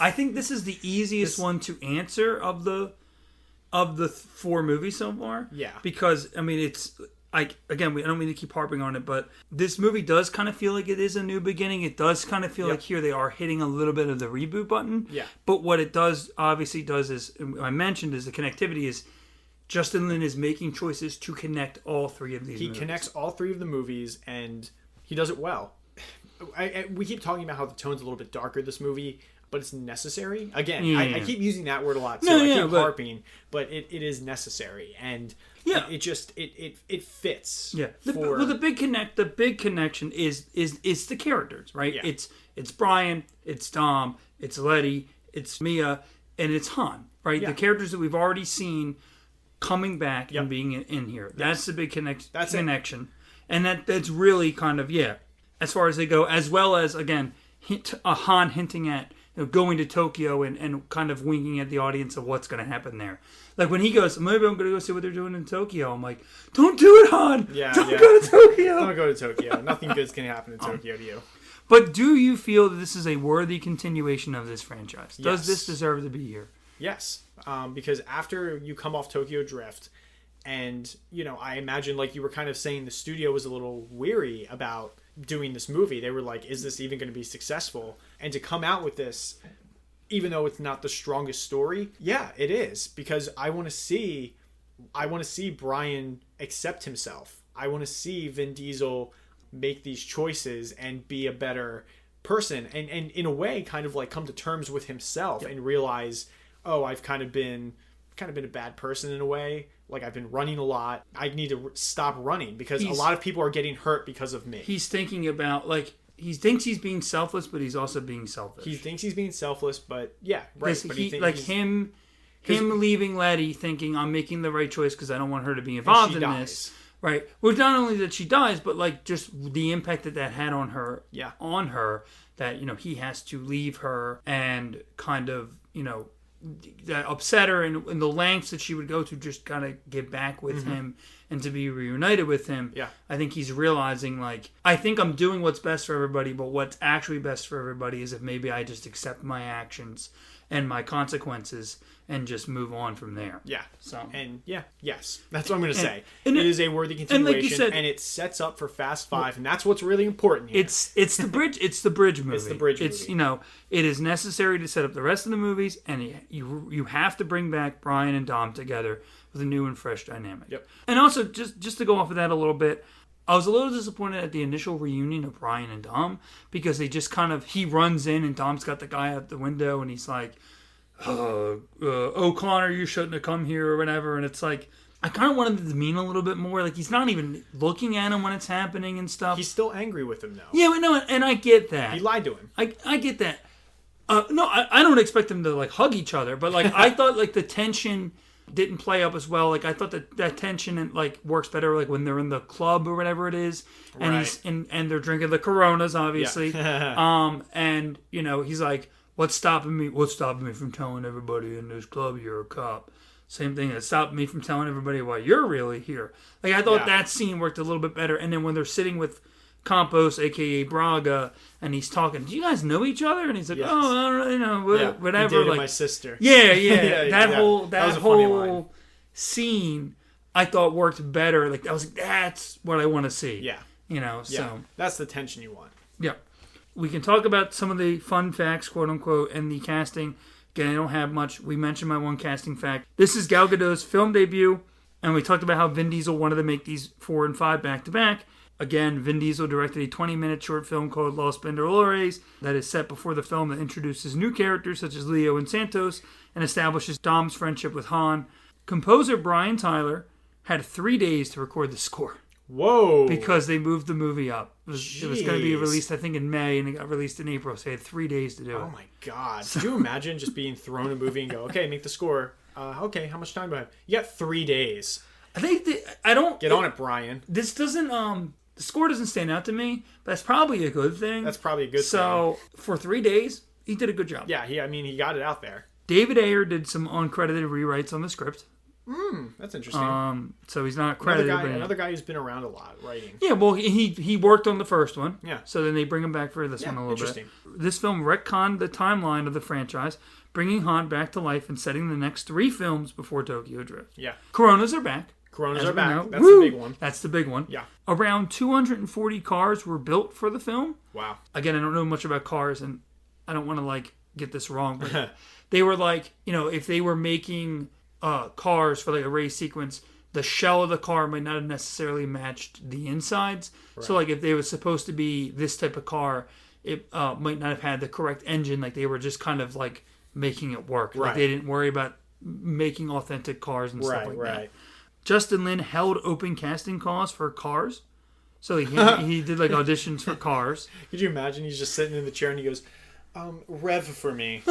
I think this is the easiest one to answer of the four movies so far. Yeah. Because I mean, it's like, again, I don't mean to keep harping on it, but this movie does kind of feel like it is a new beginning. It does kind of feel like here they are hitting a little bit of the reboot button. Yeah. But what it obviously does is, I mentioned, is the connectivity is Justin Lin is making choices to connect all three of these movies. He connects all three of the movies, and he does it well. We keep talking about how the tone's a little bit darker this movie, but it's necessary. Again, I keep using that word a lot too. I keep harping, but it is necessary, and it just it fits. Yeah. The big connection is the characters, right? Yeah. It's Brian, it's Dom, it's Letty, it's Mia, and it's Han, right? Yeah. The characters that we've already seen coming back and being in here. That's the big connection. And that's really kind of, as far as they go, as well as, again, Han hinting at going to Tokyo and kind of winking at the audience of what's going to happen there. Like when he goes, maybe I'm going to go see what they're doing in Tokyo. I'm like, don't do it, Han. Don't go to Tokyo. Don't go to Tokyo. Nothing good's going to happen in Tokyo to you. But do you feel that this is a worthy continuation of this franchise? Does this deserve to be here? Yes. Because after you come off Tokyo Drift, and, I imagine, like you were kind of saying, the studio was a little weary about doing this movie. They were like, is this even going to be successful? And to come out with this, even though it's not the strongest story, it is. Because I want to see Brian accept himself. I want to see Vin Diesel make these choices and be a better person. And in a way, kind of like come to terms with himself and realize, oh, I've kind of been a bad person in a way. Like, I've been running a lot. I need to stop running because a lot of people are getting hurt because of me. He's thinking about, like, he thinks he's being selfless, but he's also being selfish. He thinks he's being selfless, but right. But him leaving Letty thinking, I'm making the right choice because I don't want her to be involved in this. Right. Well, not only that she dies, but, like, just the impact that had on her. Yeah. On her, that, he has to leave her and kind of, that upset her, and the lengths that she would go to just kind of get back with him and to be reunited with him. Yeah. I think he's realizing, like, I think I'm doing what's best for everybody, but what's actually best for everybody is if maybe I just accept my actions and my consequences and just move on from there. Yeah. So. And yes, that's what I'm going to say. It is a worthy continuation, and, like you said, and it sets up for Fast 5, and that's what's really important here. It's the bridge. It's the bridge movie. It's the bridge movie. It is necessary to set up the rest of the movies, and you have to bring back Brian and Dom together with a new and fresh dynamic. Yep. And also, just to go off of that a little bit, I was a little disappointed at the initial reunion of Brian and Dom because they just kind of, he runs in and Dom's got the guy out the window and he's like, O'Connor, you shouldn't have come here or whatever. And it's like, I kind of wanted it to mean a little bit more. Like, he's not even looking at him when it's happening and stuff. He's still angry with him, though. Yeah, but no, and I get that. He lied to him. I get that. No, I don't expect them to, like, hug each other. But, like, I thought, like, the tension didn't play up as well. Like, I thought that tension, like, works better, like, when they're in the club or whatever it is. And right. and they're drinking the Coronas, obviously. Yeah. And, he's like, what's stopping me from telling everybody in this club you're a cop? Same thing that stopped me from telling everybody why you're really here. Like, I thought Yeah. that scene worked a little bit better. And then when they're sitting with Campos, a.k.a. Braga, and he's talking, do you guys know each other? And he's like, Yes. oh, I don't really know, Yeah. whatever. He dated Like, my sister. yeah. Yeah, that yeah. whole That was a funny line. whole scene, I thought worked better. Like, I was like, that's what I want to see. Yeah. You know, Yeah. so, That's the tension you want. yeah. We can talk about some of the fun facts, quote unquote, and the casting. Again, I don't have much. We mentioned my one casting fact. This is Gal Gadot's film debut, and we talked about how Vin Diesel wanted to make these 4 and 5 back to back. Again, Vin Diesel directed a 20-minute short film called Los Banderoles that is set before the film that introduces new characters such as Leo and Santos and establishes Dom's friendship with Han. Composer Brian Tyler had 3 days to record the score Whoa. because they moved the movie up. It was going to be Jeez. released, I think, in May, and it got released in April, so they had 3 days to do it. Oh my god. Could you imagine just being thrown a movie and go, okay, make the score. Okay, how much time do I have? You got 3 days. I think I don't Get on it, Brian. This doesn't the score doesn't stand out to me, but that's probably a good thing. That's probably a good thing. So for 3 days, he did a good job. Yeah, he got it out there. David Ayer did some uncredited rewrites on the script. That's interesting. So he's not credited. Another guy who's been around a lot writing. Yeah, well, he worked on the first one. Yeah. So then they bring him back for this Yeah, one a little interesting. bit. This film retconned the timeline of the franchise, bringing Han back to life and setting the next 3 films before Tokyo Drift. Yeah. Coronas are back. Coronas as are we back. know. That's Woo! the big one. That's the big one. Yeah. Around 240 cars were built for the film. Wow. Again, I don't know much about cars, and I don't want to get this wrong, but they were if they were making cars for a race sequence, the shell of the car might not have necessarily matched the insides. Right. So if they were supposed to be this type of car, it might not have had the correct engine. They were just kind of making it work. Right. They didn't worry about making authentic cars and stuff like that. Right. Justin Lin held open casting calls for Cars. So he did auditions for Cars. Could you imagine he's just sitting in the chair and he goes, rev for me.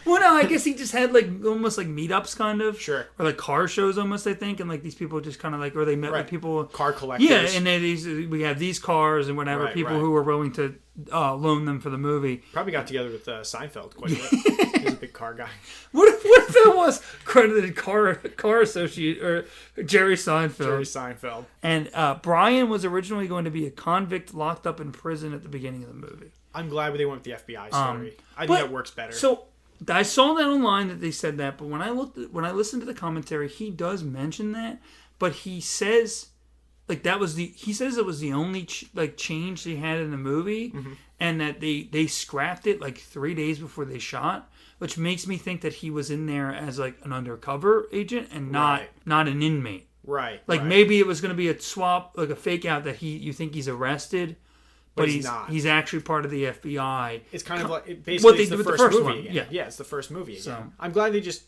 Well, no, I guess he just had almost meetups kind of. Sure. Or car shows almost, I think. And these people just kind of or they met with people. Car collectors. Yeah, and then we have these cars and whatever. People who were willing to loan them for the movie. Probably got together with Seinfeld quite a bit. He's a big car guy. What if that was credited car associate or Jerry Seinfeld? Jerry Seinfeld. And Brian was originally going to be a convict locked up in prison at the beginning of the movie. I'm glad they went with the FBI story. I think that works better. So I saw that online that they said that, but when I listened to the commentary, he does mention that, but he says he says it was the only change they had in the movie, and that they scrapped it 3 days before they shot, which makes me think that he was in there as an undercover agent and not an inmate. Right. Maybe it was going to be a swap, a fake out that you think he's arrested. But he's not. He's actually part of the FBI. It's kind of basically what they it's did the with the first first movie one. again. Yeah. It's the first movie again. So- I'm glad they just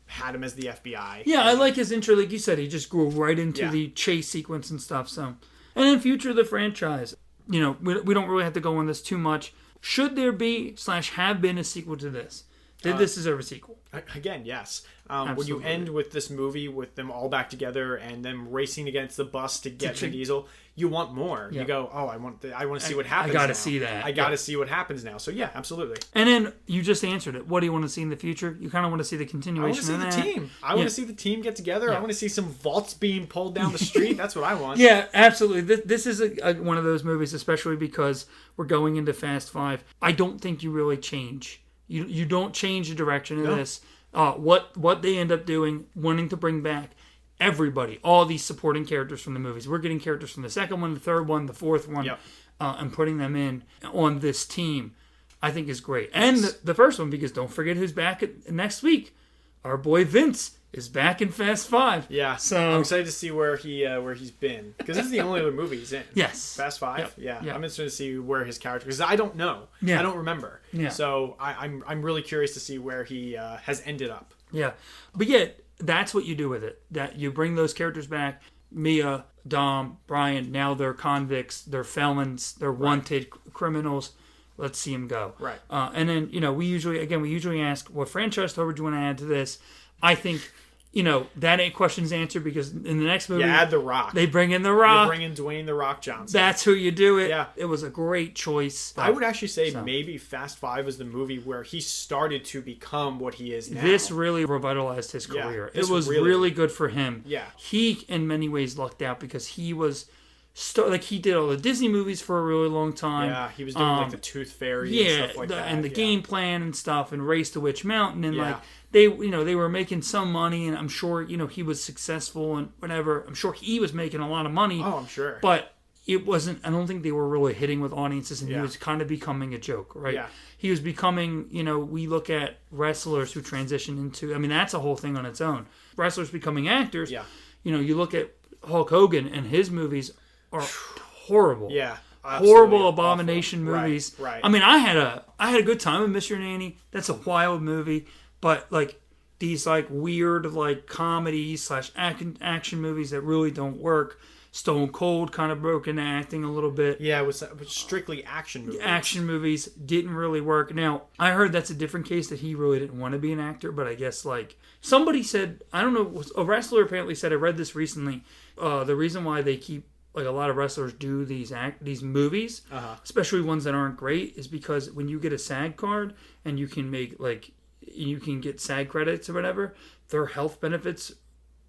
had him as the FBI. Yeah, I like his intro. Like you said, he just grew right into Yeah. the chase sequence and stuff. So, and in future of the franchise, we don't really have to go on this too much. Should there be / have been a sequel to this? Did this deserve a sequel? Again, yes. When you Absolutely. end with this movie with them all back together and them racing against the bus to get Vin Diesel, you want more. Yeah. You go, I want to see what happens. I gotta now. see that. I gotta see what happens now. So yeah, absolutely. And then you just answered it. What do you want to see in the future? You kind of want to see the I want continuation to see of the that. team. I want to see the team get together. I want to see some vaults being pulled down the street. That's what I want. Yeah, absolutely. This is one of those movies, especially because we're going into Fast 5. I don't think you really change. You don't change the direction of this. What they end up doing, wanting to bring back everybody, all these supporting characters from the movies. We're getting characters from the second one, the third one, the fourth one, and putting them in on this team, I think is great. And the first one, because don't forget who's back next week. Our boy Vince is back in Fast 5. Yeah. So I'm excited to see where he's been, because this is the only other movie he's in. Yes. Fast 5. Yep. Yeah. Yep. I'm interested to see where his character, because I don't know. Yeah. I don't remember. Yeah. So I'm really curious to see where he has ended up. Yeah. But yet, that's what you do with it. That you bring those characters back. Mia, Dom, Brian, now they're convicts, they're felons, they're wanted criminals. Let's see them go. Right. And then, we usually ask, what franchise would you want to add to this? I think that ain't questions answered because in the next movie, You add The Rock. they bring in The You Rock. bring in Dwayne The Rock Johnson. That's who you do it. Yeah. It was a great choice. I would actually say maybe Fast Five was the movie where he started to become what he is now. This really revitalized his Yeah, career. this It was really- really good for him. Yeah. He, in many ways, lucked out because he was he did all the Disney movies for a really long time. Yeah, he was doing like the Tooth Fairy and Yeah, stuff like that. and the yeah. game plan and stuff, and Race to Witch Mountain, and Yeah. like they were making some money, and I'm sure he was successful and whatever. I'm sure he was making a lot of money. Oh, I'm sure. But it wasn't. I don't think they were really hitting with audiences, and he Yeah. was kind of becoming a joke, right? Yeah. He was becoming. We look at wrestlers who transition into. I mean, that's a whole thing on its own. Wrestlers becoming actors. Yeah. You look at Hulk Hogan, and his movies are horrible. Yeah. Horrible absolutely abomination awful. movies. Right. I mean, I had a good time with Mr. Nanny. That's a wild movie, but like these like weird like comedies / action movies that really don't work. Stone Cold kind of broke into acting a little bit. Yeah, it was strictly action movies. Action movies didn't really work. Now, I heard that's a different case that he really didn't want to be an actor, but I guess like somebody said, I don't know, a wrestler apparently said, I read this recently, the reason why they keep like a lot of wrestlers do these movies, especially ones that aren't great, is because when you get a SAG card and you can get SAG credits or whatever, their health benefits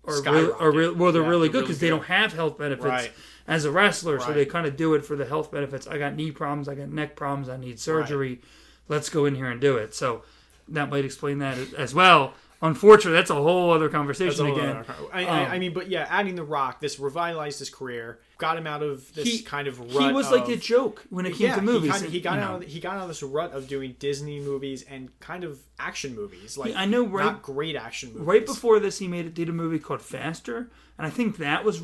are really good because they don't have health benefits Right. as a wrestler, so Right. they kind of do it for the health benefits. I got knee problems, I got neck problems, I need surgery. Let's go in here and do it. So that might explain that as well. Unfortunately, that's a whole other conversation again. I mean, but yeah, adding The Rock, this revitalized his career, got him out of this kind of rut. He was like a joke when it came to movies. He got out of this rut of doing Disney movies and kind of action movies. Like I know, not great action movies. Right before this, he did a movie called Faster, and I think that was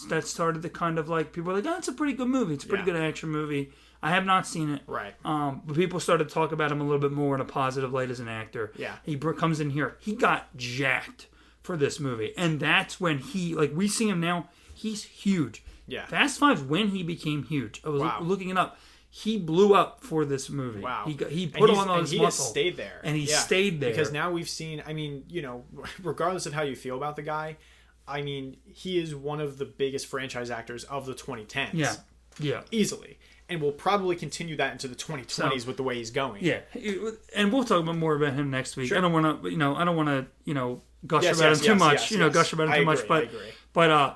that started the kind of like people were like, oh, it's a pretty good movie. It's a pretty good action movie. I have not seen it. Right. But people started to talk about him a little bit more in a positive light as an actor. Yeah. He comes in here. He got jacked for this movie. And that's when we see him now. He's huge. Yeah. Fast Five's when he became huge. I was Wow. looking it up. He blew up for this movie. Wow. He put on all his he muscle. just stayed there. And he stayed there. Because now we've seen, I mean, regardless of how you feel about the guy, I mean, he is one of the biggest franchise actors of the 2010s. Yeah. Yeah. Easily. And we'll probably continue that into the 2020s with the way he's going. Yeah, and we'll talk more about him next week. Sure. I don't want to, gush Yes, about yes, him too yes, much. yes, Gush about him I too much. agree, But I agree.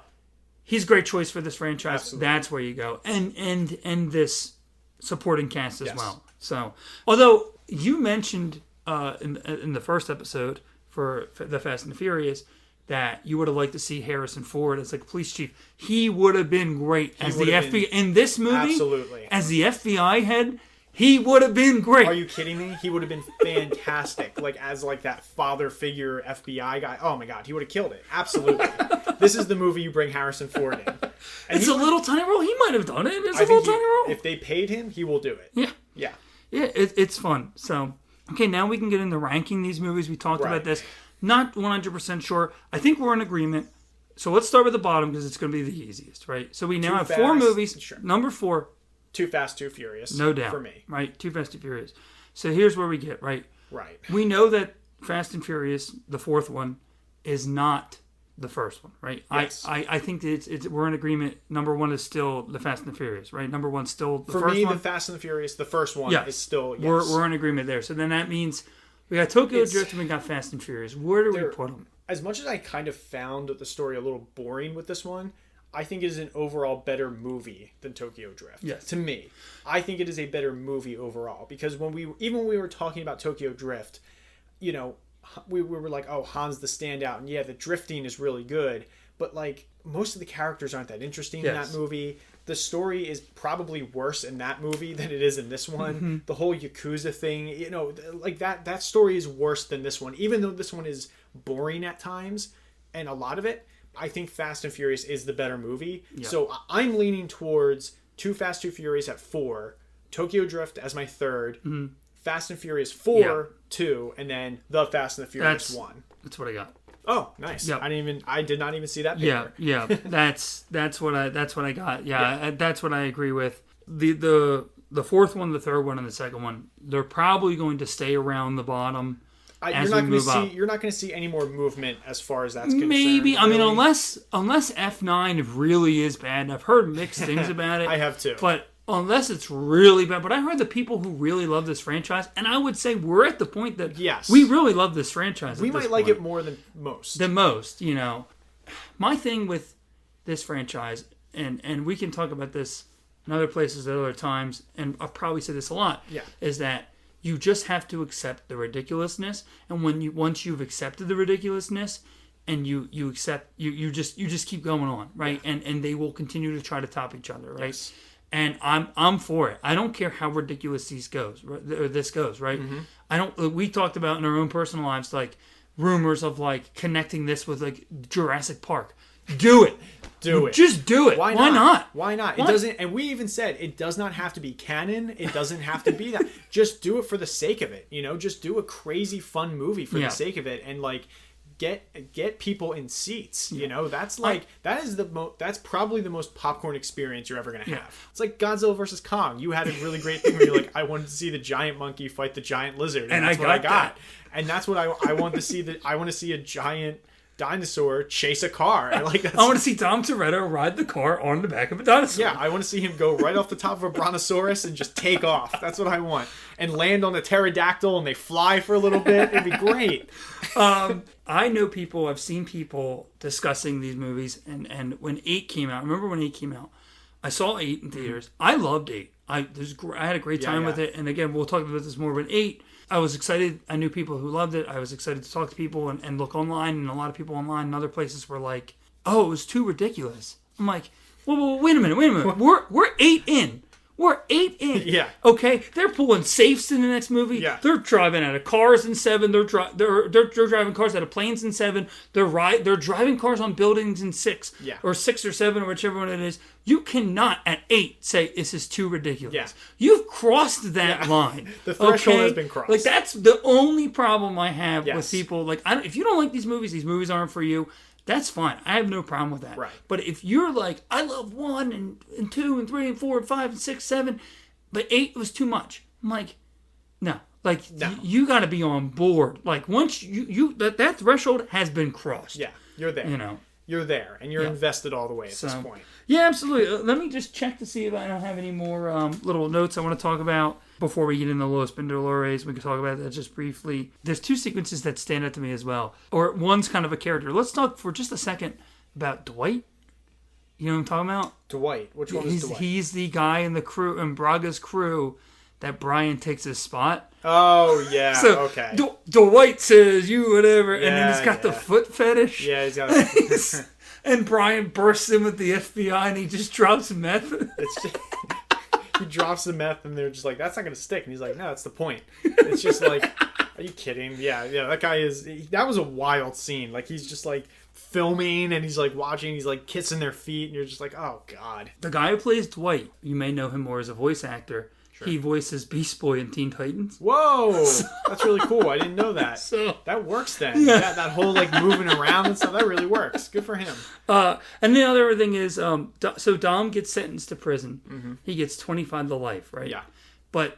He's a great choice for this franchise. Absolutely. That's where you go, and this supporting cast as Yes. well. So, although you mentioned in the first episode for the Fast and the Furious that you would have liked to see Harrison Ford as like police chief, he would have been great as the would have FBI in this movie. Absolutely. As the FBI head, he would have been great. Are you kidding me? He would have been fantastic. Like as like that father figure FBI guy. Oh my god, he would have killed it. Absolutely. This is the movie you bring Harrison Ford in. And It's a little tiny role. He might have done it. It's I a think little tiny role. if they paid him, he will do it. Yeah. Yeah. Yeah, it's fun. So, okay, now we can get into ranking these movies. We talked Right. about this. Not 100% sure. I think we're in agreement. So let's start with the bottom because it's going to be the easiest, right? So we now Too have four Fast. movies. Sure. Number 4, Too Fast, Too Furious. no doubt. For me. Right? Too Fast, Too Furious. So here's where we get, right? Right. We know that Fast and Furious, the fourth one, is not the first one, right? Yes. I think that we're in agreement. Number 1 is still the Fast and the Furious, right? Number 1's still the For first me, one. the Fast and the Furious, the first one Yes. is still yes. We're in agreement there. So then that means we got Tokyo Drift and we got Fast and Furious. Where do we put them? As much as I kind of found the story a little boring with this one, I think it is an overall better movie than Tokyo Drift. Yes. To me, I think it is a better movie overall because when we were talking about Tokyo Drift, we were like, oh, Han's the standout, and yeah, the drifting is really good, but like most of the characters aren't that interesting in that movie. The story is probably worse in that movie than it is in this one. Mm-hmm. The whole Yakuza thing, like that story is worse than this one, even though this one is boring at times, and a lot of it, I think Fast and Furious is the better movie. Yeah. So I'm leaning towards Too Fast, Too Furious at 4, Tokyo Drift as my third, Fast and Furious 4, Yeah. 2, and then The Fast and the Furious 1. That's what I got. Oh, nice. Yep. I did not even see that Yeah, paper. yeah. That's what I got. Yeah, that's what I agree with. The fourth one, the third one, and the second one, they're probably going to stay around the bottom. as we move up. You're not going to see any more movement as far as that's concerned. Maybe. I mean, really. unless F9 really is bad, and I've heard mixed things about it. I have too. But unless it's really bad. But I heard the people who really love this franchise, and I would say we're at the point that we really love this franchise. We might like it more than most. You know. My thing with this franchise, and we can talk about this in other places at other times, and I've probably said this a lot, is that you just have to accept the ridiculousness, and once you've accepted the ridiculousness, and you accept you just keep going on, right? And they will continue to try to top each other, right? Yes. And I'm for it. I don't care how ridiculous this goes, right? Mm-hmm. I don't. We talked about in our own personal lives, like rumors of like connecting this with like Jurassic Park. Do it. Just do it. Why not? Why not? It doesn't. And we even said it does not have to be canon. It doesn't have to be that. Just do it for the sake of it. You know, just do a crazy fun movie for the sake of it, and like get people in seats. You know, that's like that's probably the most popcorn experience you're ever gonna have. It's like Godzilla versus Kong. You had a really great thing where you're like, I wanted to see the giant monkey fight the giant lizard, and that's what I got. And that's what I want to see. I want to see a giant dinosaur chase a car. I want to see Dom Toretto ride the car on the back of a dinosaur. Yeah, I want to see him go right off the top of a brontosaurus and just take off. That's what I want. And land on the pterodactyl and they fly for a little bit. It'd be great. I know people, I've seen people discussing these movies, and when 8 came out, remember when 8 came out? I saw 8 in theaters. I loved 8. I had a great time with it, and again, we'll talk about this more, but 8, I was excited. I knew people who loved it. I was excited to talk to people and look online, and a lot of people online and other places were like, oh, it was too ridiculous. I'm like, well, wait a minute. We're 8 in. We're 8 in. Yeah. Okay? They're pulling safes in the next movie. Yeah. They're driving out of cars in 7. They're driving cars out of planes in 7. They're driving cars on buildings in 6. Yeah. Or 6 or 7 or whichever one it is. You cannot at 8 say this is too ridiculous. Yeah. You've crossed that line. The threshold has been crossed. Like that's the only problem I have with people. Like if you don't like these movies aren't for you. That's fine. I have no problem with that. Right. But if you're like, I love 1 and 2 and 3 and 4 and 5 and 6, 7, but 8 was too much. I'm like, no. Like, you got to be on board. Like, once that threshold has been crossed. Yeah, you're there. You know. You're there, and you're invested all the way at this point. Yeah, absolutely. Let me just check to see if I don't have any more little notes I want to talk about before we get into Los Pindolores. We can talk about that just briefly. There's 2 sequences that stand out to me as well. Or one's kind of a character. Let's talk for just a second about Dwight. You know what I'm talking about? Dwight. Which one is Dwight? He's the guy in the crew, in Braga's crew, that Brian takes his spot. Oh, yeah. So, okay. Dwight says, you whatever, and then he's got the foot fetish. Yeah, he's got and Brian bursts in with the FBI, and he just drops meth. He drops the meth, and they're just like, that's not going to stick. And he's like, no, that's the point. It's just like, are you kidding? Yeah, that guy is... That was a wild scene. Like, he's just like filming, and he's like watching, he's like kissing their feet, and you're just like, oh, God. The guy who plays Dwight, you may know him more as a voice actor. Sure. He voices Beast Boy in Teen Titans. Whoa! That's really cool. I didn't know that. That works then. Yeah. That whole like moving around and stuff, that really works. Good for him. And the other thing is, so Dom gets sentenced to prison. Mm-hmm. He gets 25 to life, right? Yeah. But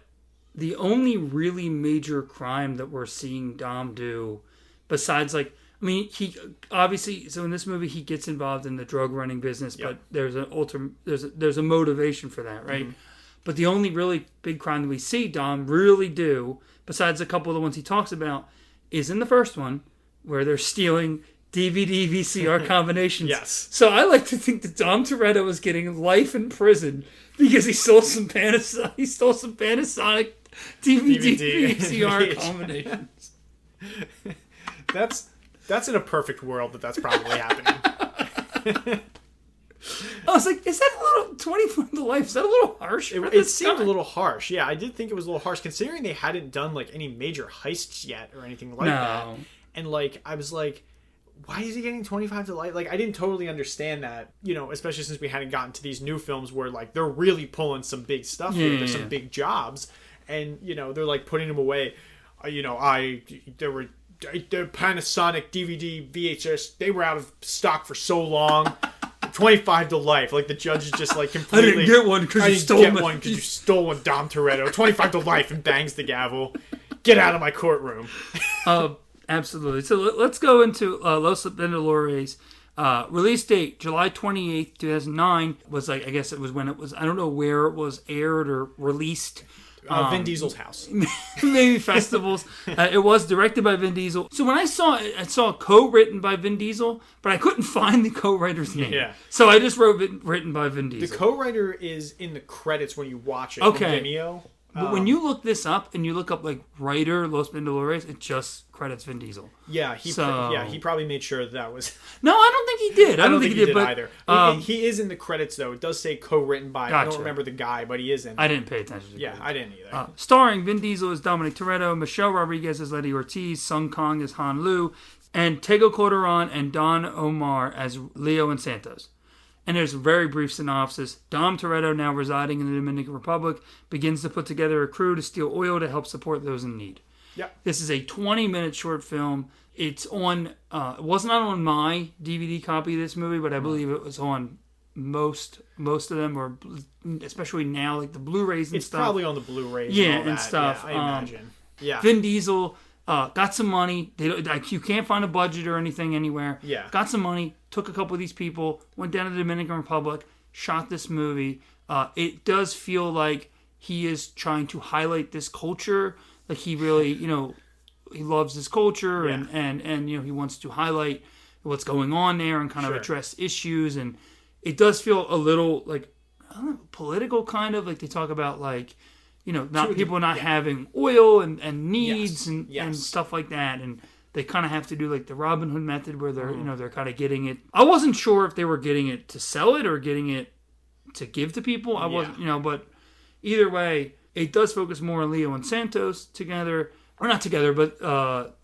the only really major crime that we're seeing Dom do, besides like, I mean, he obviously, so in this movie he gets involved in the drug running business, but there's a motivation for that, right? Mm-hmm. But the only really big crime that we see Dom really do, besides a couple of the ones he talks about, is in the first one, where they're stealing DVD VCR combinations. Yes. So I like to think that Dom Toretto is getting life in prison because he stole some Panasonic DVD VCR combinations. That's in a perfect world that's probably happening. I was like, is that a little 25 to life? Is that a little harsh? It seemed a little harsh. Yeah, I did think it was a little harsh, considering they hadn't done like any major heists yet or anything like that. And like, I was like, why is he getting 25 to life? Like, I didn't totally understand that, you know, especially since we hadn't gotten to theyese new films where like they're really pulling some big stuff here. There's some big jobs, and you know they're like putting him away. The Panasonic DVD VHS, they were out of stock for so long. 25 to life. Like, the judge is just like completely... I didn't get one because you stole one, Dom Toretto. 25 to life, and bangs the gavel. Get out of my courtroom. Absolutely. So let's go into Los Vengadores. Release date July 28th, 2009 was like, I guess it was when it was, I don't know where it was aired or released. Vin Diesel's house. Maybe festivals. It was directed by Vin Diesel. So when I saw it, I saw co-written by Vin Diesel, but I couldn't find the co-writer's name. Yeah. So I just wrote written by Vin Diesel. The co-writer is in the credits when you watch it Okay. on Vimeo. But when you look this up and you look up like writer Los Vengadores, it just credits Vin Diesel. Yeah, So- he probably made sure that was. No, I don't think he did. I don't think he did but, either. He is in the credits though. It does say co-written by. I Gotcha. don't remember the guy, but he is in. I didn't pay attention to Yeah, it. I didn't either. Starring Vin Diesel as Dominic Toretto, Michelle Rodriguez as Letty Ortiz, Sung Kong as Han Lu, and Tego Calderon and Don Omar as Leo and Santos. And there's a very brief synopsis. Dom Toretto, now residing in the Dominican Republic, begins to put together a crew to steal oil to help support those in need. Yeah. This is a 20-minute short film. It's on, it was not on my DVD copy of this movie, but I believe it was on most of them, or especially now, like the Blu-rays and It's stuff. probably on the Blu-rays. Yeah, and, all and that. stuff. Yeah, I imagine. Yeah. Vin Diesel got some money. You can't find a budget or anything anywhere. Yeah. Got some money, took a couple of these people, went down to the Dominican Republic, shot this movie. It does feel like he is trying to highlight this culture. Like he really, he loves this culture Yeah. and he wants to highlight what's going on there and kind of Sure. address issues. And it does feel a little like, I don't know, political kind of. Like they talk about like, not people not having oil and needs Yes. and Yes. stuff like that. And they kind of have to do like the Robin Hood method where they're, they're kind of getting it. I wasn't sure if they were getting it to sell it or getting it to give to people. I wasn't, but either way, it does focus more on Leo and Santos together, or not together, but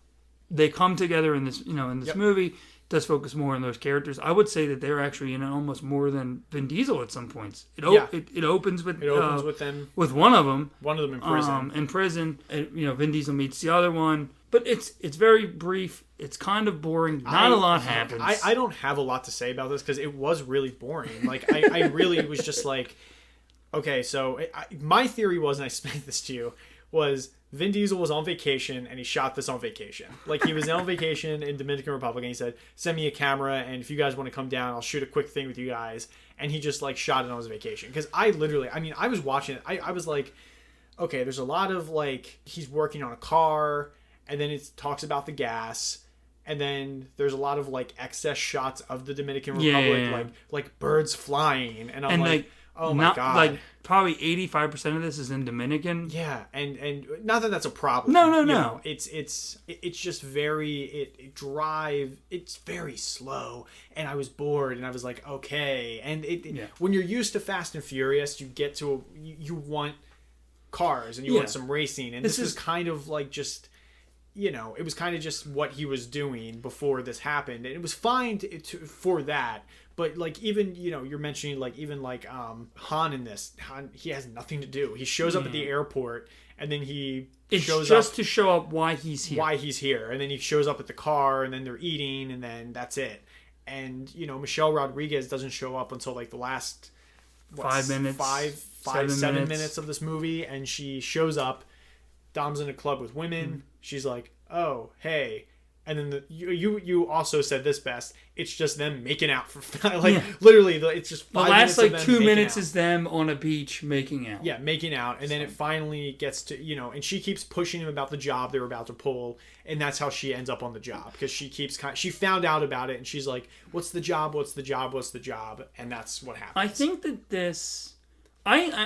they come together in this, in this movie. It does focus more on those characters. I would say that they're actually in it almost more than Vin Diesel at some points. It opens with with them. with one of them. One of them in prison. In prison, Vin Diesel meets the other one, but it's very brief. It's kind of boring. Not a lot happens. I don't have a lot to say about this because it was really boring. Like I really was just like, okay, so my theory was, and I explained this to you, was Vin Diesel was on vacation and he shot this on vacation. Like he was on vacation in Dominican Republic and he said, send me a camera and if you guys want to come down, I'll shoot a quick thing with you guys. And he just like shot it on his vacation. Because I was watching it. I was like, okay, there's a lot of like, he's working on a car and then it talks about the gas. And then there's a lot of like excess shots of the Dominican Republic, like birds flying. And I'm like, oh my God. Like probably 85% of this is in Dominican. Yeah, and not that that's a problem. No. It's just very it's very slow, and I was bored, and I was like, okay, and when you're used to Fast and Furious, you get to you want cars and you want some racing, and this is kind of like just. It was kind of just what he was doing before this happened, and it was fine for that. But like even you're mentioning like even like Han in this, he has nothing to do. He shows up at the airport, and then shows just up to show up why he's here. And then he shows up at the car, and then they're eating, and then that's it. And Michelle Rodriguez doesn't show up until like the last 5 minutes, 7 minutes of this movie, and she shows up. Dom's in a club with women. She's like, "Oh, hey," and then you also said this best. It's just them making out for literally. It's just 5 the last minutes of them 2 minutes out. is them on a beach making out. Yeah, making out, and then it finally gets to and she keeps pushing him about the job they're about to pull, and that's how she ends up on the job because she found out about it, and she's like, "What's the job? What's the job? What's the job?" And that's what happens. I think that this. It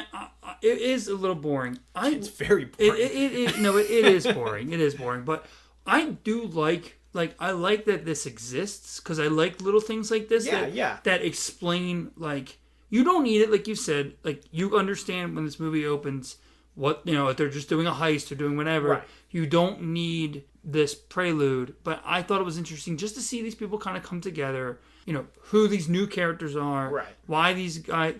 is a little boring. It's very boring. It is boring. It is boring. But I do like I like that this exists because I like little things like this that explain like you don't need it. Like you said, like you understand when this movie opens what if they're just doing a heist or doing whatever. Right. You don't need this prelude. But I thought it was interesting just to see these people kind of come together. Who these new characters are. Right. Why these guys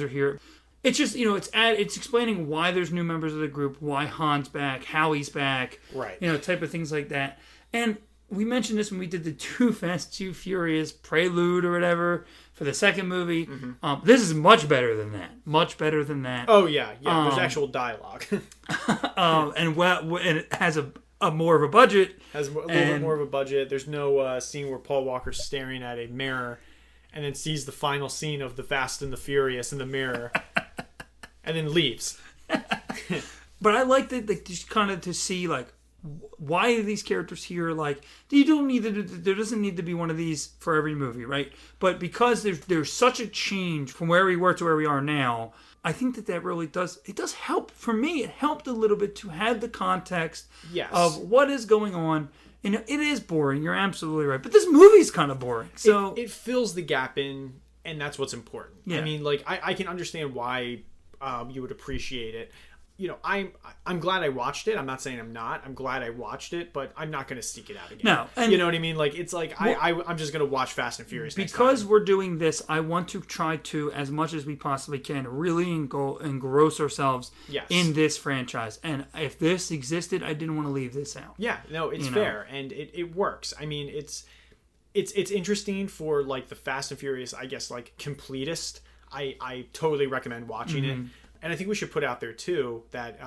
are here. It's just, it's explaining why there's new members of the group, why Han's back, how he's back, right? Type of things like that. And we mentioned this when we did the Too Fast, Too Furious prelude or whatever for the second movie. Mm-hmm. This is much better than that. Much better than that. Oh yeah. There's actual dialogue. And it has a more of a budget. Has a little bit more of a budget. There's no scene where Paul Walker's staring at a mirror and then sees the final scene of The Fast and the Furious in the mirror and then leaves. But I like that, like, just kind of to see, like, why are these characters here? Like, you don't need to. There doesn't need to be one of these for every movie, right? But because there's such a change from where we were to where we are now, I think that really does. It does help. For me, it helped a little bit to have the context of what is going on. And it is boring. You're absolutely right. But this movie's kind of boring. So it fills the gap in, and that's what's important. Yeah. I mean, like, I can understand why you would appreciate it. You know, I'm glad I watched it. I'm not saying I'm not. I'm glad I watched it, but I'm not going to seek it out again. No, and you know what I mean? Like, it's like I'm just going to watch Fast and Furious next because time. we're doing this. I want to try to, as much as we possibly can, really engross ourselves in this franchise. And if this existed, I didn't want to leave this out. Yeah, no, it's fair, and it works. I mean, it's interesting for, like, the Fast and Furious, I guess, like, completist. I totally recommend watching it. And I think we should put out there, too, that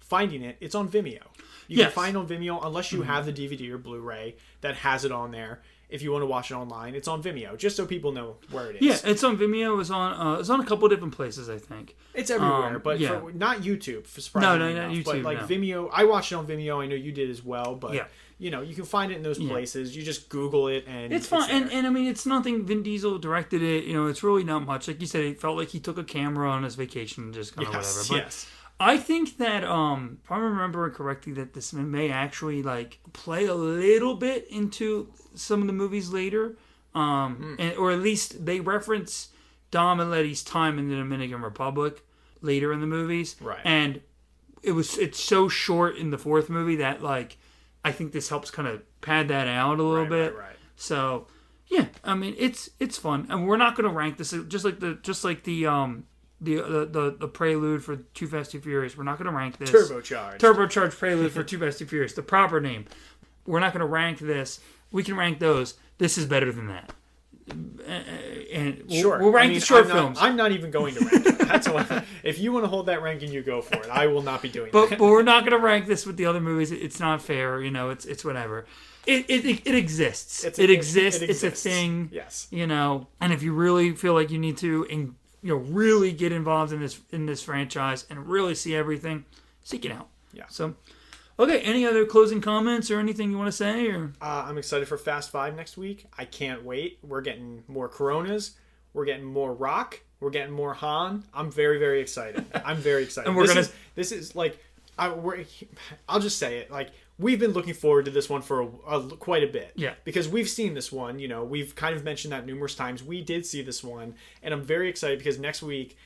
finding it's on Vimeo. You can find it on Vimeo unless you have the DVD or Blu-ray that has it on there. If you want to watch it online, it's on Vimeo, just so people know where it is. Yeah, it's on Vimeo. It's on a couple of different places, I think. It's everywhere, but not YouTube, surprisingly enough. YouTube, but, like, Vimeo, I watched it on Vimeo. I know you did as well, but... You know, you can find it in those places. You just Google it, and it's fine. And I mean, it's nothing. Vin Diesel directed it. You know, it's really not much. Like you said, it felt like he took a camera on his vacation and just kind of whatever. But I think that, if I'm remembering correctly, that this may actually, like, play a little bit into some of the movies later, or at least they reference Dom and Letty's time in the Dominican Republic later in the movies, right? And it's so short in the fourth movie that, like, I think this helps kind of pad that out a little bit. Right. So, yeah, I mean, it's fun, and we're not going to rank this just like the prelude for Too Fast Too Furious. We're not going to rank this turbocharged prelude for Too Fast Too Furious, the proper name. We're not going to rank this. We can rank those. This is better than that. And we'll rank the short films. I'm not even going to rank it. That's what, if you want to hold that ranking, you go for it. I will not be doing that. But we're not going to rank this with the other movies. It's not fair. You know, it's whatever. It exists. It exists. It's a thing. Yes. You know, and if you really feel like you need to, really get involved in this franchise and really see everything, seek it out. Yeah. So. Okay, any other closing comments or anything you want to say? Or I'm excited for Fast 5 next week. I can't wait. We're getting more Coronas. We're getting more Rock. We're getting more Han. I'm very, very excited. I'm very excited. And this is like, I'll just say it. Like, we've been looking forward to this one for quite a bit. Yeah. Because we've seen this one. You know, we've kind of mentioned that numerous times. We did see this one. And I'm very excited because next week,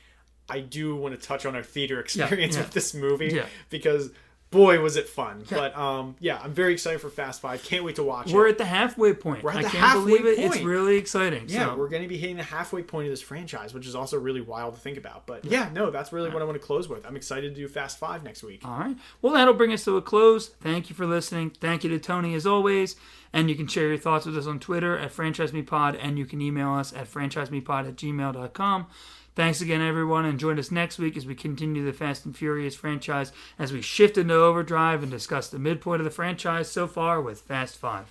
I do want to touch on our theater experience with this movie. Yeah. Because... boy, was it fun. Yeah. But, I'm very excited for Fast 5. Can't wait to watch it. We're at the halfway point. I can't believe it. It's really exciting. Yeah, we're going to be hitting the halfway point of this franchise, which is also really wild to think about. But, that's really what I want to close with. I'm excited to do Fast 5 next week. All right. Well, that'll bring us to a close. Thank you for listening. Thank you to Tony, as always. And you can share your thoughts with us on Twitter at FranchiseMePod, and you can email us at franchisemepod@gmail.com. Thanks again, everyone, and join us next week as we continue the Fast and Furious franchise as we shift into overdrive and discuss the midpoint of the franchise so far with Fast 5.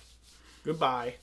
Goodbye.